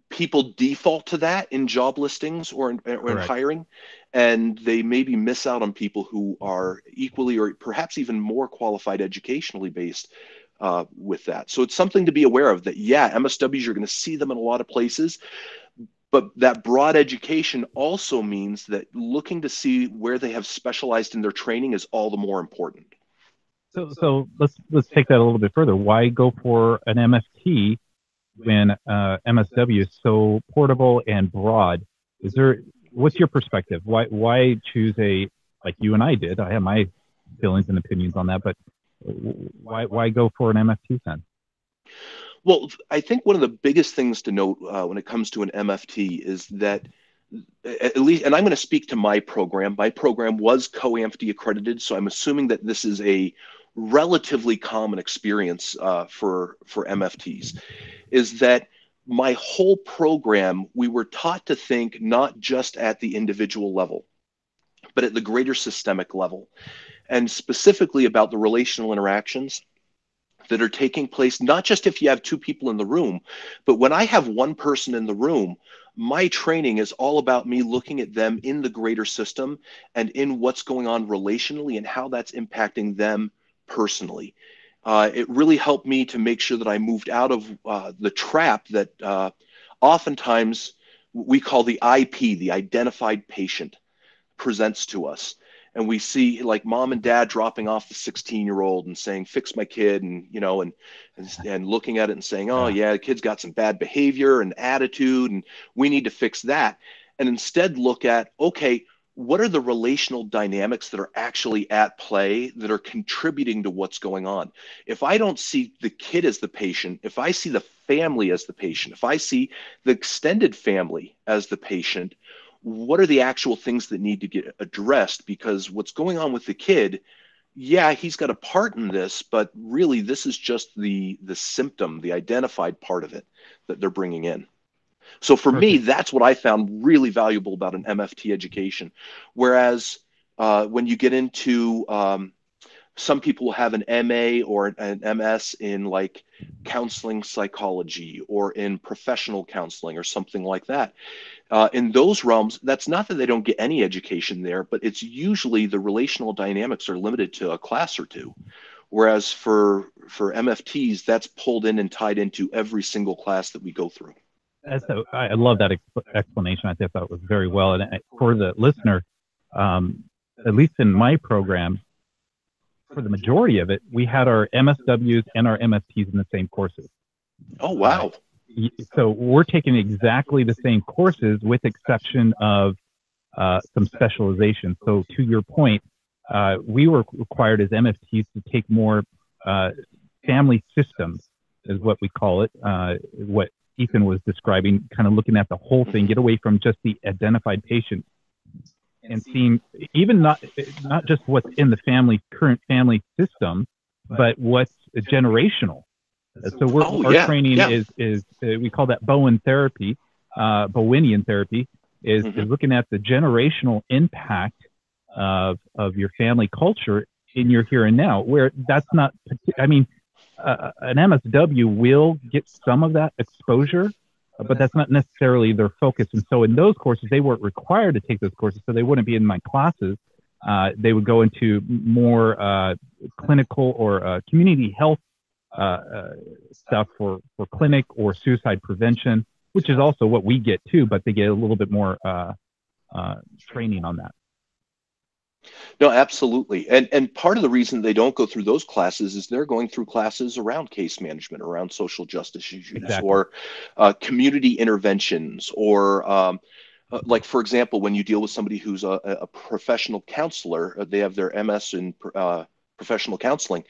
Speaker 2: people default to that in job listings or in hiring, and they maybe miss out on people who are equally or perhaps even more qualified educationally based with that. So it's something to be aware of that, yeah, MSWs, you're going to see them in a lot of places, but that broad education also means that looking to see where they have specialized in their training is all the more important.
Speaker 1: So let's take that a little bit further. Why go for an MFT when MSW is so portable and broad? What's your perspective? Why choose like you and I did? I have my feelings and opinions on that, but why go for an MFT then?
Speaker 2: Well, I think one of the biggest things to note when it comes to an MFT is that, at least, and I'm going to speak to my program. My program was co-AMFT accredited, so I'm assuming that this is a relatively common experience for MFTs, is that my whole program, we were taught to think not just at the individual level, but at the greater systemic level, and specifically about the relational interactions that are taking place, not just if you have two people in the room, but when I have one person in the room, my training is all about me looking at them in the greater system and in what's going on relationally and how that's impacting them personally. It really helped me to make sure that I moved out of the trap that oftentimes we call the IP, the identified patient, presents to us. And we see like mom and dad dropping off the 16-year-old and saying, fix my kid, and and looking at it and saying, oh yeah, the kid's got some bad behavior and attitude and we need to fix that. And instead look at, okay, what are the relational dynamics that are actually at play that are contributing to what's going on? If I don't see the kid as the patient, if I see the family as the patient, if I see the extended family as the patient, what are the actual things that need to get addressed? Because what's going on with the kid, yeah, he's got a part in this, but really this is just the symptom, the identified part of it that they're bringing in. So for me, that's what I found really valuable about an MFT education. Whereas when you get into some people have an MA or an MS in like counseling psychology or in professional counseling or something like that. In those realms, that's not that they don't get any education there, but it's usually the relational dynamics are limited to a class or two. Whereas for MFTs, that's pulled in and tied into every single class that we go through.
Speaker 1: I love that explanation. I thought that was very well. And for the listener, at least in my program, for the majority of it, we had our MSWs and our MFTs in the same courses.
Speaker 2: Oh, wow.
Speaker 1: So we're taking exactly the same courses with exception of some specialization. So to your point, we were required as MFTs to take more family systems, is what we call it, what Ethan was describing, kind of looking at the whole thing, get away from just the identified patient and seeing even not just what's in the current family system, but what's generational. So our training is we call that Bowen therapy, Bowenian therapy, is looking at the generational impact of your family culture in your here and now, where that's not, I mean, an MSW will get some of that exposure, but that's not necessarily their focus. And so in those courses, they weren't required to take those courses, so they wouldn't be in my classes. They would go into more clinical or community health stuff for clinic or suicide prevention, which is also what we get too, but they get a little bit more training on that.
Speaker 2: No, absolutely. And part of the reason they don't go through those classes is they're going through classes around case management, around social justice issues,
Speaker 1: Exactly.
Speaker 2: or community interventions, or like, for example, when you deal with somebody who's a professional counselor, they have their MS in professional counseling.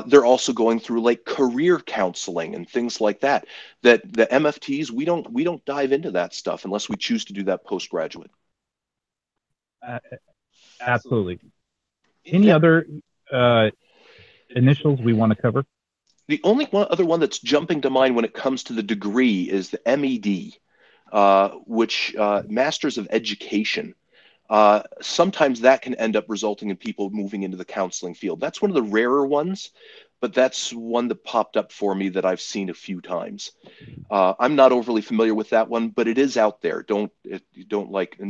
Speaker 2: They're also going through like career counseling and things like that. That the MFTs, we don't dive into that stuff unless we choose to do that postgraduate.
Speaker 1: Uh, Absolutely. Any other initials we want to cover?
Speaker 2: The only other one that's jumping to mind when it comes to the degree is the MED, which Masters of Education. Sometimes that can end up resulting in people moving into the counseling field. That's one of the rarer ones, but that's one that popped up for me that I've seen a few times. I'm not overly familiar with that one, but it is out there. Don't like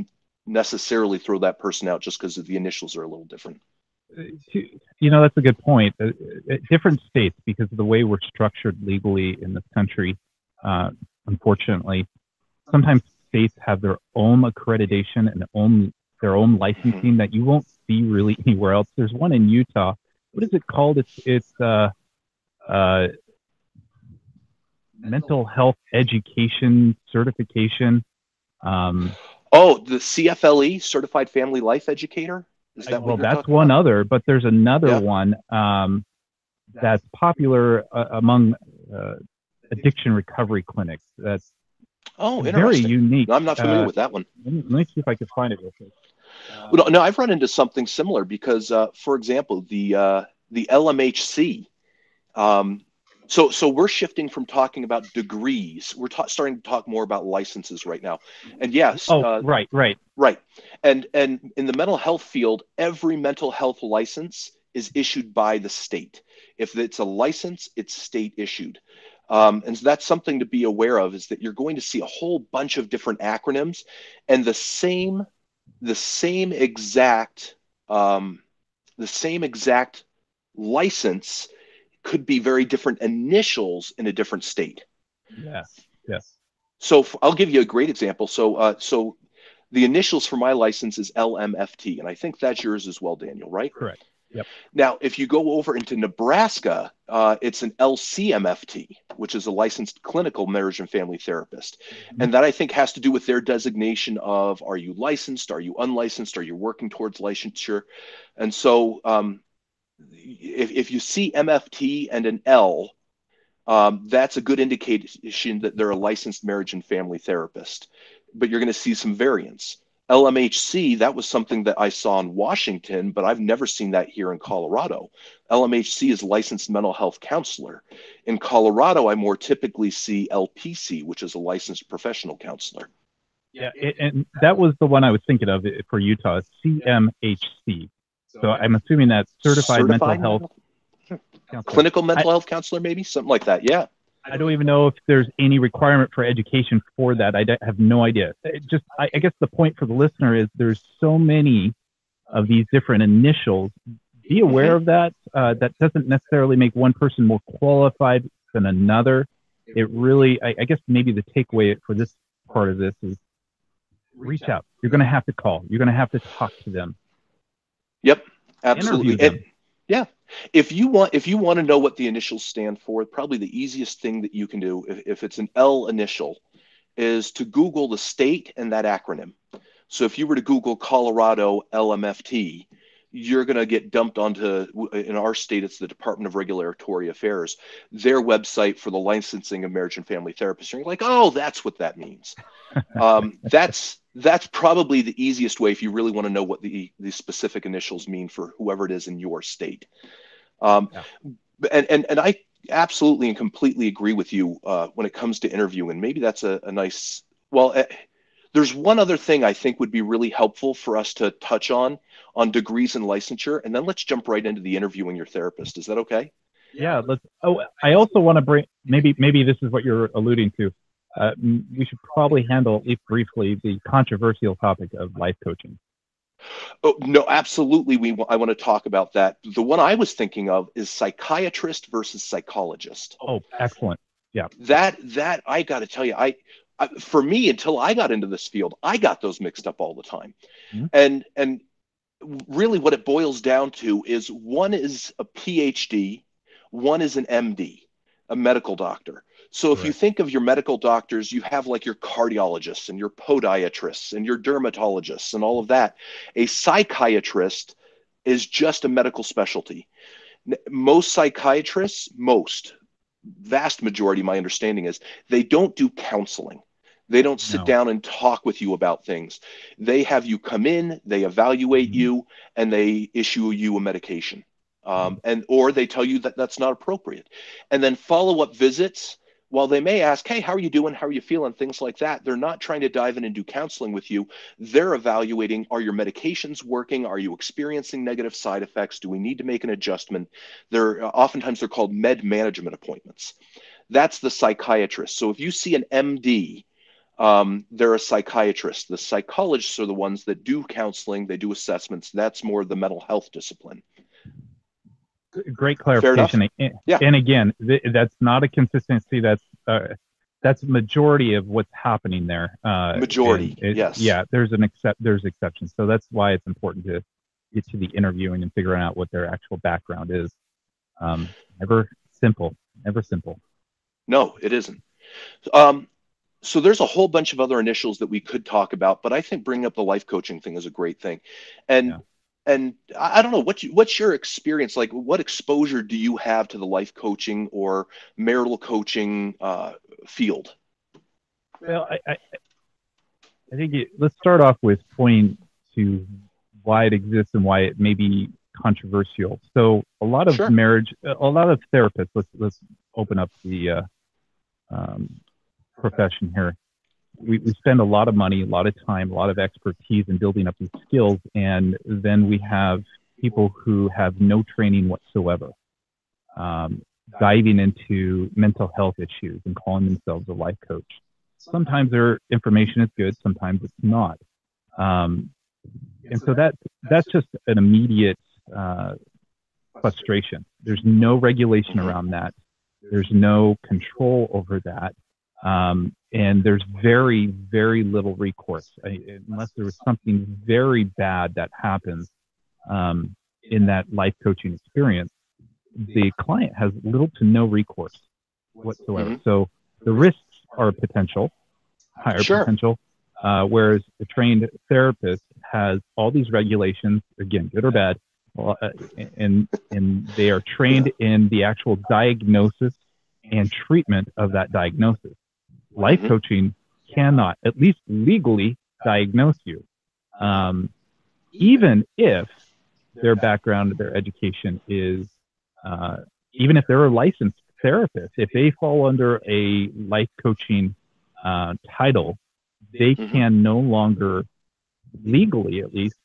Speaker 2: necessarily throw that person out just because the initials are a little different.
Speaker 1: That's a good point. Different states, because of the way we're structured legally in this country, unfortunately, sometimes states have their own accreditation and their own licensing that you won't see really anywhere else. There's one in Utah. What is it called? It's mental health education certification.
Speaker 2: Oh, the CFLE, Certified Family Life Educator? Is that what you're
Speaker 1: that's
Speaker 2: talking
Speaker 1: one
Speaker 2: about?
Speaker 1: other, but there's another one that's popular among addiction recovery clinics. That's very unique.
Speaker 2: No, I'm not familiar with that one.
Speaker 1: Let me see if I can find it real quick.
Speaker 2: Well, no, I've run into something similar because, for example, the LMHC. So we're shifting from talking about degrees. We're starting to talk more about licenses right now. And yes,
Speaker 1: right.
Speaker 2: Right. And in the mental health field, every mental health license is issued by the state. If it's a license, it's state issued. And so that's something to be aware of, is that you're going to see a whole bunch of different acronyms, and the same exact license could be very different initials in a different state.
Speaker 1: Yes.
Speaker 2: So I'll give you a great example. So the initials for my license is LMFT, and I think that's yours as well, Daniel, right?
Speaker 1: Correct. Yep.
Speaker 2: Now, if you go over into Nebraska, it's an LCMFT, which is a licensed clinical marriage and family therapist. Mm-hmm. And that, I think, has to do with their designation of, are you licensed? Are you unlicensed? Are you working towards licensure? And so if you see MFT and an L, that's a good indication that they're a licensed marriage and family therapist. But you're going to see some variance. LMHC, that was something that I saw in Washington, but I've never seen that here in Colorado. LMHC is licensed mental health counselor. In Colorado, I more typically see LPC, which is a licensed professional counselor.
Speaker 1: Yeah, and that was the one I was thinking of for Utah, CMHC. So I'm assuming that's Certified Mental Health Counselor.
Speaker 2: Clinical mental health counselor, maybe? Something like that, yeah.
Speaker 1: I don't even know if there's any requirement for education for that. I have no idea. I guess the point for the listener is there's so many of these different initials. Be aware of that. That doesn't necessarily make one person more qualified than another. It really, I guess maybe the takeaway for this part of this is reach out. You're going to have to call. You're going to have to talk to them.
Speaker 2: Yep, absolutely. Yeah. If you want to know what the initials stand for, probably the easiest thing that you can do, if it's an L initial, is to Google the state and that acronym. So if you were to Google Colorado LMFT, you're going to get dumped onto, in our state, it's the Department of Regulatory Affairs, their website for the licensing of marriage and family therapists. You're like, oh, that's what that means. That's probably the easiest way if you really want to know what the specific initials mean for whoever it is in your state. And I absolutely and completely agree with you when it comes to interviewing. Maybe that's a nice, well, There's one other thing I think would be really helpful for us to touch on degrees and licensure, and then let's jump right into the interviewing your therapist. Is that okay?
Speaker 1: Yeah, let's. Oh, I also want to bring, maybe this is what you're alluding to. We should probably handle, at least briefly, the controversial topic of life coaching.
Speaker 2: Oh, no, absolutely. I want to talk about that. The one I was thinking of is psychiatrist versus psychologist.
Speaker 1: Oh, excellent. Yeah.
Speaker 2: That I got to tell you, for me, until I got into this field, I got those mixed up all the time.
Speaker 1: Mhm.
Speaker 2: And really what it boils down to is one is a PhD, one is an MD, a medical doctor. So if you
Speaker 1: Correct.
Speaker 2: think of your medical doctors, you have like your cardiologists and your podiatrists and your dermatologists and all of that. A psychiatrist is just a medical specialty. Most psychiatrists, vast majority, my understanding is they don't do counseling. They don't sit
Speaker 1: No.
Speaker 2: down and talk with you about things. They have you come in, they evaluate
Speaker 1: Mhm.
Speaker 2: you, and they issue you a medication. And or they tell you that that's not appropriate. And then follow-up visits, while they may ask, hey, how are you doing? How are you feeling? Things like that. They're not trying to dive in and do counseling with you. They're evaluating, are your medications working? Are you experiencing negative side effects? Do we need to make an adjustment? Oftentimes they're called med management appointments. That's the psychiatrist. So if you see an MD, they're a psychiatrist. The psychologists are the ones that do counseling, they do assessments. That's more the mental health discipline.
Speaker 1: Great
Speaker 2: Fair enough?
Speaker 1: clarification.
Speaker 2: Yeah,
Speaker 1: And again, that's not a consistency. That's majority of what's happening there.
Speaker 2: majority. Yes.
Speaker 1: Yeah, there's exceptions. So that's why it's important to get to the interviewing and figuring out what their actual background is. Um, never simple, never simple.
Speaker 2: No, it isn't. Um, so there's a whole bunch of other initials that we could talk about, but I think bringing up the life coaching thing is a great thing. And
Speaker 1: Yeah.
Speaker 2: and I don't know what's your experience like. What exposure do you have to the life coaching or marital coaching field?
Speaker 1: Well, I think let's start off with pointing to why it exists and why it may be controversial. So
Speaker 2: Sure.
Speaker 1: a lot of therapists. Let's open up the um, profession here. We spend a lot of money, a lot of time, a lot of expertise in building up these skills, and then we have people who have no training whatsoever, um, diving into mental health issues and calling themselves a life coach. Sometimes their information is good, sometimes it's not. Um, and so that's just an immediate uh, frustration. There's no regulation
Speaker 2: Hmm.
Speaker 1: around that. There's no control over that. And there's very, very little recourse unless there was something very bad that happens um, in that life coaching experience. The client has little to no recourse whatsoever.
Speaker 2: Hmm.
Speaker 1: So the risks are higher
Speaker 2: Sure.
Speaker 1: potential, whereas the trained therapist has all these regulations, again, good or bad, and they are
Speaker 2: Yeah.
Speaker 1: trained in the actual diagnosis and treatment of that diagnosis. Life
Speaker 2: Hmm.
Speaker 1: coaching cannot, at least legally, diagnose you, um, even if their background, their education is, uh, even if they're a licensed therapist, if they fall under a life coaching title, they
Speaker 2: Hmm.
Speaker 1: can no longer, legally at least,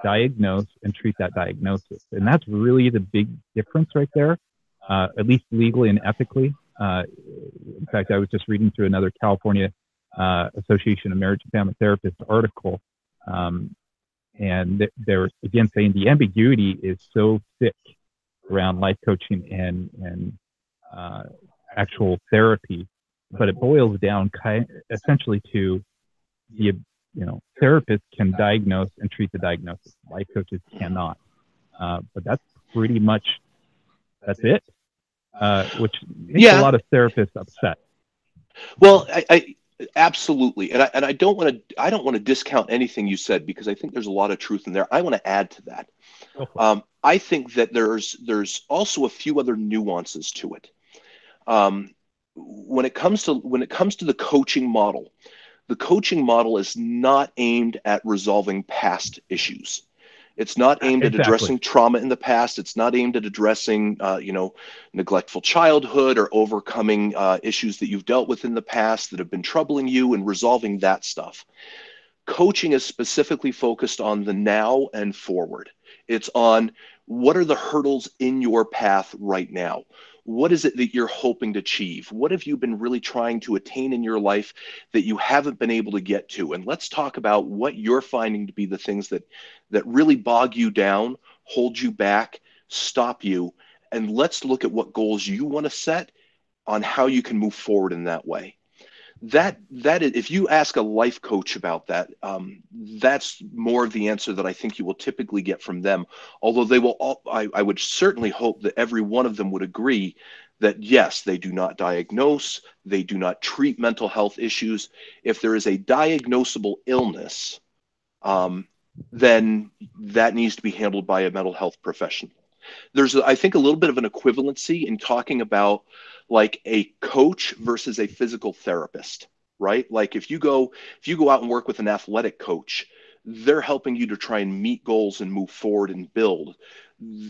Speaker 1: diagnose and treat that diagnosis. And that's really the big difference right there, at least legally and ethically. In fact, I was just reading through another California Association of Marriage and Family Therapists article, um, and they're again saying the ambiguity is so thick around life coaching and uh, actual therapy, but it boils down essentially to the therapists can diagnose and treat the diagnosis. Life coaches
Speaker 2: Hmm.
Speaker 1: cannot. But that's pretty much that's it, which makes a
Speaker 2: Yeah.
Speaker 1: lot of therapists upset.
Speaker 2: Well, I absolutely, and I don't want to discount anything you said because I think there's a lot of truth in there. I want to add to that.
Speaker 1: Go for it.
Speaker 2: I think that there's also a few other nuances to it. Um, when it comes to the coaching model is not aimed at resolving past issues. It's not aimed at
Speaker 1: Exactly.
Speaker 2: addressing trauma in the past. It's not aimed at addressing, neglectful childhood or overcoming issues that you've dealt with in the past that have been troubling you and resolving that stuff. Coaching is specifically focused on the now and forward. It's on what are the hurdles in your path right now? What is it that you're hoping to achieve? What have you been really trying to attain in your life that you haven't been able to get to? And let's talk about what you're finding to be the things that really bog you down, hold you back, stop you. And let's look at what goals you want to set on how you can move forward in that way. That is, if you ask a life coach about that, that's more of the answer that I think you will typically get from them. Although they will all, I would certainly hope that every one of them would agree that yes, they do not diagnose, they do not treat mental health issues. If there is a diagnosable illness, then that needs to be handled by a mental health professional. There's, I think, a little bit of an equivalency in talking about like a coach versus a physical therapist, right? Like if you go out and work with an athletic coach, they're helping you to try and meet goals and move forward and build.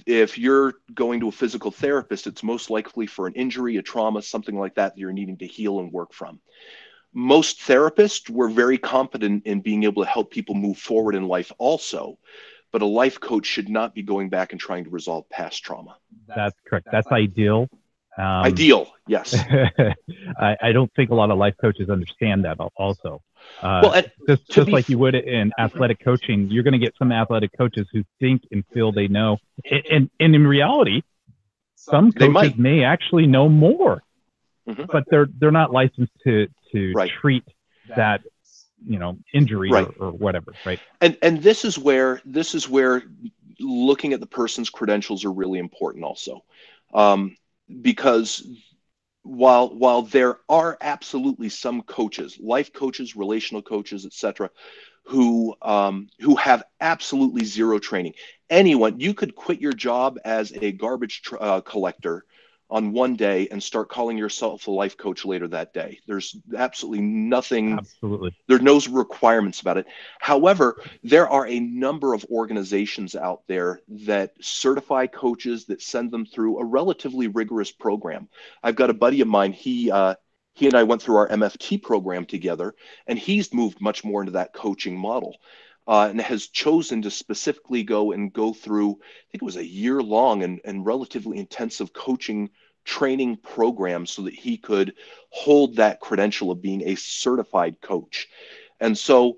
Speaker 2: If you're going to a physical therapist, it's most likely for an injury, a trauma, something like that you're needing to heal and work from. Most therapists were very competent in being able to help people move forward in life also, but a life coach should not be going back and trying to resolve past trauma.
Speaker 1: That's correct. That's ideal.
Speaker 2: Ideal, yes.
Speaker 1: I don't think a lot of life coaches understand that also.
Speaker 2: Well,
Speaker 1: just like you would in athletic coaching, you're going to get some athletic coaches who think and feel they know. And in reality, some coaches may actually know more, but they're not licensed to treat that injury or whatever, right?
Speaker 2: And this is where looking at the person's credentials are really important also, because while there are absolutely some coaches, life coaches, relational coaches, etc., who have absolutely zero training. Anyone, you could quit your job as a garbage collector on one day and start calling yourself a life coach later that day. There's absolutely nothing.
Speaker 1: Absolutely.
Speaker 2: There's no requirements about it. However, there are a number of organizations out there that certify coaches, that send them through a relatively rigorous program. I've got a buddy of mine. He and I went through our MFT program together, and he's moved much more into that coaching model. And has chosen to specifically go through, I think it was a year-long and relatively intensive coaching training program so that he could hold that credential of being a certified coach. And so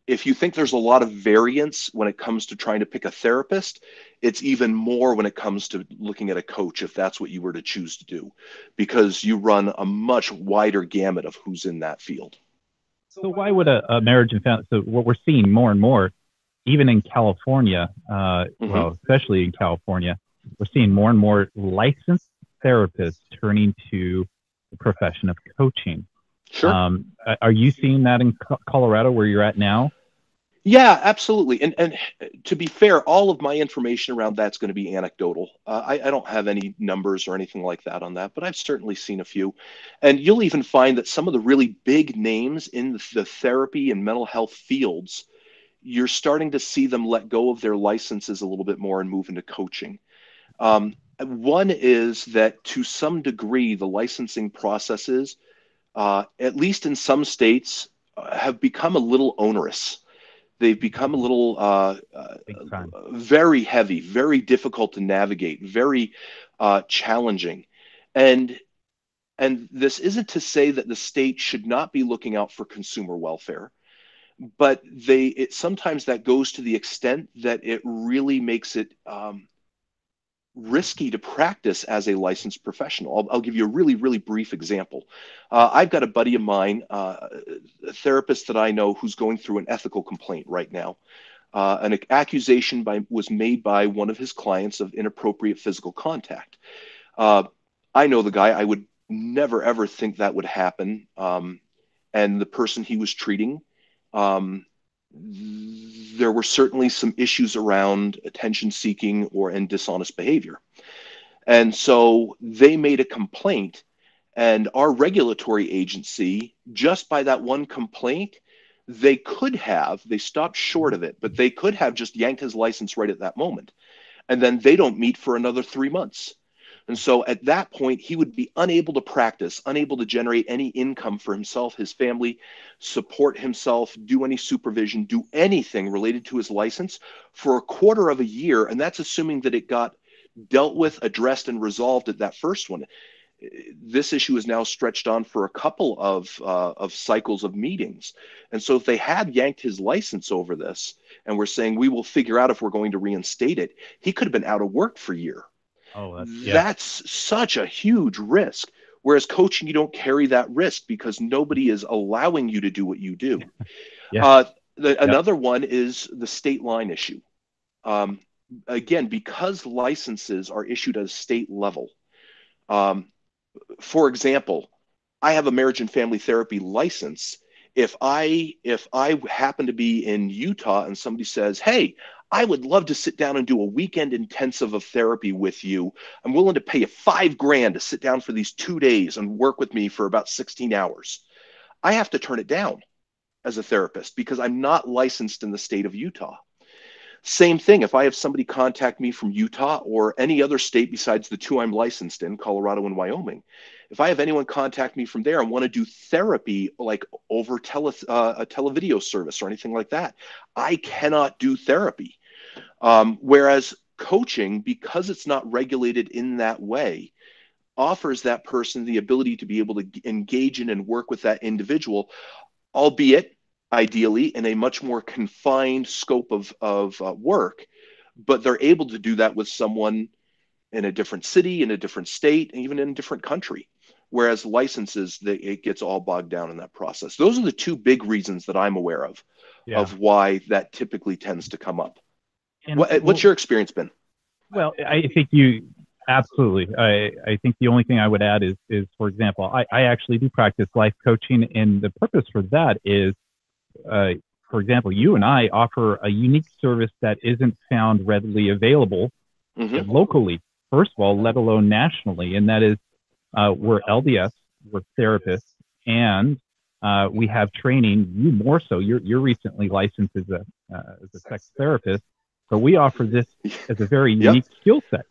Speaker 2: if you think there's a lot of variance when it comes to trying to pick a therapist, it's even more when it comes to looking at a coach, if that's what you were to choose to do, because you run a much wider gamut of who's in that field.
Speaker 1: So why would a marriage and family? So what we're seeing more and more, even in California, well, especially in California, we're seeing more and more licensed therapists turning to the profession of coaching.
Speaker 2: Sure.
Speaker 1: Are you seeing that in Colorado where you're at now?
Speaker 2: Yeah, absolutely. And to be fair, all of my information around that's going to be anecdotal. I don't have any numbers or anything like that on that, but I've certainly seen a few. And you'll even find that some of the really big names in the therapy and mental health fields, you're starting to see them let go of their licenses a little bit more and move into coaching. One is that to some degree, the licensing processes, at least in some states, have become a little onerous. They've become a little very heavy, very difficult to navigate, very challenging. And this isn't to say that the state should not be looking out for consumer welfare, but sometimes that goes to the extent that it really makes it risky to practice as a licensed professional. I'll give you a really, really brief example. I've got a buddy of mine, a therapist that I know, who's going through an ethical complaint right now. An accusation was made by one of his clients of inappropriate physical contact. I know the guy. I would never, ever think that would happen. And the person he was treating, there were certainly some issues around attention seeking and dishonest behavior. And so they made a complaint, and our regulatory agency, just by that one complaint, they stopped short of it, but they could have just yanked his license right at that moment. And then they don't meet for another 3 months. And so at that point, he would be unable to practice, unable to generate any income for himself, his family, support himself, do any supervision, do anything related to his license for a quarter of a year. And that's assuming that it got dealt with, addressed, and resolved at that first one. This issue is now stretched on for a couple of cycles of meetings. And so if they had yanked his license over this and we're saying we will figure out if we're going to reinstate it, he could have been out of work for a year.
Speaker 1: Oh, yeah.
Speaker 2: That's such a huge risk. Whereas coaching, you don't carry that risk because nobody is allowing you to do what you do.
Speaker 1: Yeah. Yep.
Speaker 2: Another one is the state line issue. Um, Again, because licenses are issued at a state level. For example, I have a marriage and family therapy license. If I happen to be in Utah and somebody says, "Hey, I would love to sit down and do a weekend intensive of therapy with you. I'm willing to pay you $5,000 to sit down for these 2 days and work with me for about 16 hours." I have to turn it down as a therapist because I'm not licensed in the state of Utah. Same thing, if I have somebody contact me from Utah or any other state besides the two I'm licensed in, Colorado and Wyoming, if I have anyone contact me from there and want to do therapy like over a televideo service or anything like that, I cannot do therapy. Whereas coaching, because it's not regulated in that way, offers that person the ability to be able to engage in and work with that individual, albeit ideally in a much more confined scope of work, but they're able to do that with someone in a different city, in a different state, and even in a different country. Whereas licenses, it gets all bogged down in that process. Those are the two big reasons that I'm aware
Speaker 1: Yeah.
Speaker 2: of why that typically tends to come up.
Speaker 1: And
Speaker 2: What's your experience been?
Speaker 1: well, I think you absolutely. I think the only thing I would add is for example, I actually do practice life coaching, and the purpose for that is, for example, you and I offer a unique service that isn't found readily available locally, first of all, let alone nationally, and that is we're LDS, we're therapists, and we have training. You more so. You're recently licensed as a sex therapist, but we offer this as a very unique skill set.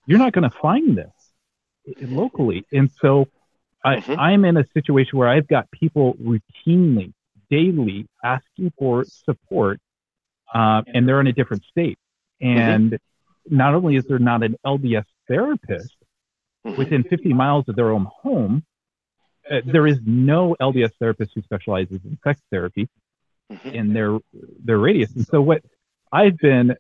Speaker 1: You're not going to find this locally, and so I'm in a situation where I've got people routinely, daily asking for support, and they're in a different state. And not only is there not an LDS therapist within 50 miles of their own home, there is no LDS therapist who specializes in sex therapy in their radius. And so what I've been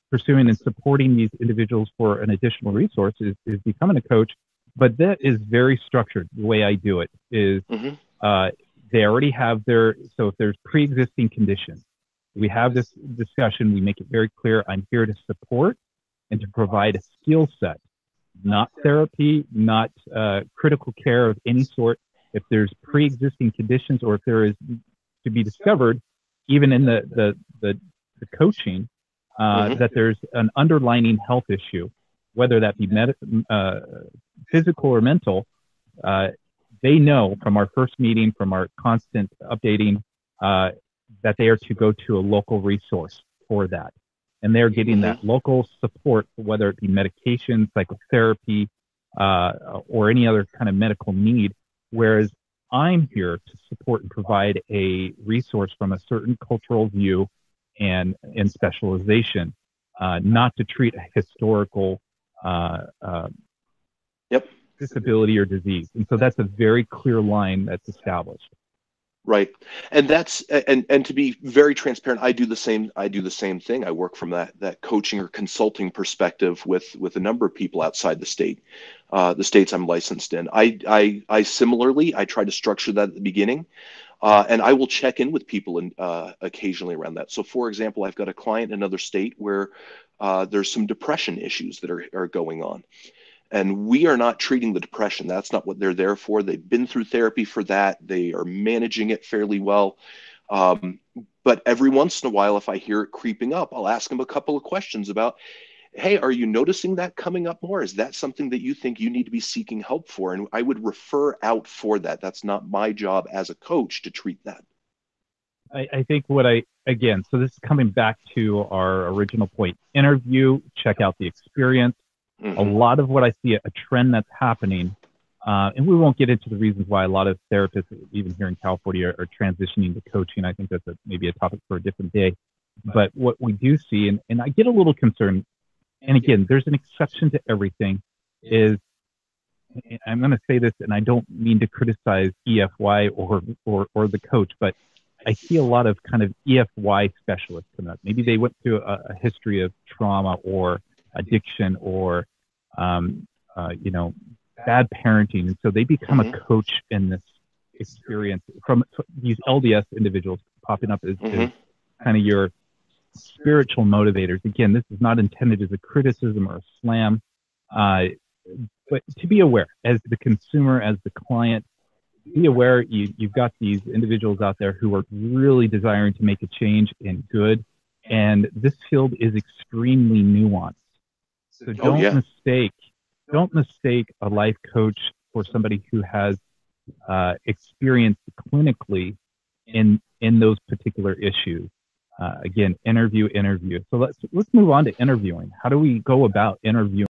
Speaker 1: pursuing and supporting these individuals for an additional resource is becoming a coach, but that is very structured. The way I do it is they already have so if there's pre-existing conditions, we have this discussion, we make it very clear, I'm here to support and to provide a skill set, not therapy, not critical care of any sort. If there's pre-existing conditions or if there is to be discovered, even in the coaching, that there's an underlying health issue, whether that be physical or mental, they know from our first meeting, from our constant updating, that they are to go to a local resource for that. And they're getting that local support, whether it be medication, psychotherapy, or any other kind of medical need. Whereas I'm here to support and provide a resource from a certain cultural view and specialization, not to treat a historical disability or disease. And so that's a very clear line that's established.
Speaker 2: Right. And that's and to be very transparent, I do the same thing. I work from that coaching or consulting perspective with a number of people outside the states I'm licensed in. I similarly, I try to structure that at the beginning. And I will check in with people occasionally around that. So, for example, I've got a client in another state where there's some depression issues that are going on. And we are not treating the depression. That's not what they're there for. They've been through therapy for that. They are managing it fairly well. But every once in a while, if I hear it creeping up, I'll ask them a couple of questions about, hey, are you noticing that coming up more? Is that something that you think you need to be seeking help for? And I would refer out for that. That's not my job as a coach to treat that.
Speaker 1: I think so this is coming back to our original point, interview, check out the experience. A
Speaker 2: Hmm.
Speaker 1: lot of what I see, a trend that's happening, and we won't get into the reasons why a lot of therapists, even here in California, are transitioning to coaching. I think that's maybe a topic for a different day. But what we do see, and I get a little concerned, and again, there's an exception to everything, is I'm going to say this, and I don't mean to criticize EFY or the coach, but I see a lot of kind of EFY specialists come up. Maybe they went through a history of trauma or addiction or you know, bad parenting, and so they become a
Speaker 2: Hmm.
Speaker 1: coach in this experience from these LDS individuals popping up as
Speaker 2: Hmm.
Speaker 1: kind of your spiritual motivators. Again, this is not intended as a criticism or a slam, uh, but to be aware as the consumer, as the client, be aware you've got these individuals out there who are really desiring to make a change in good. And this field is extremely nuanced. So
Speaker 2: Oh yeah.
Speaker 1: don't mistake a life coach for somebody who has experience clinically in those particular issues. Again, interview. So let's move on to interviewing. How do we go about interviewing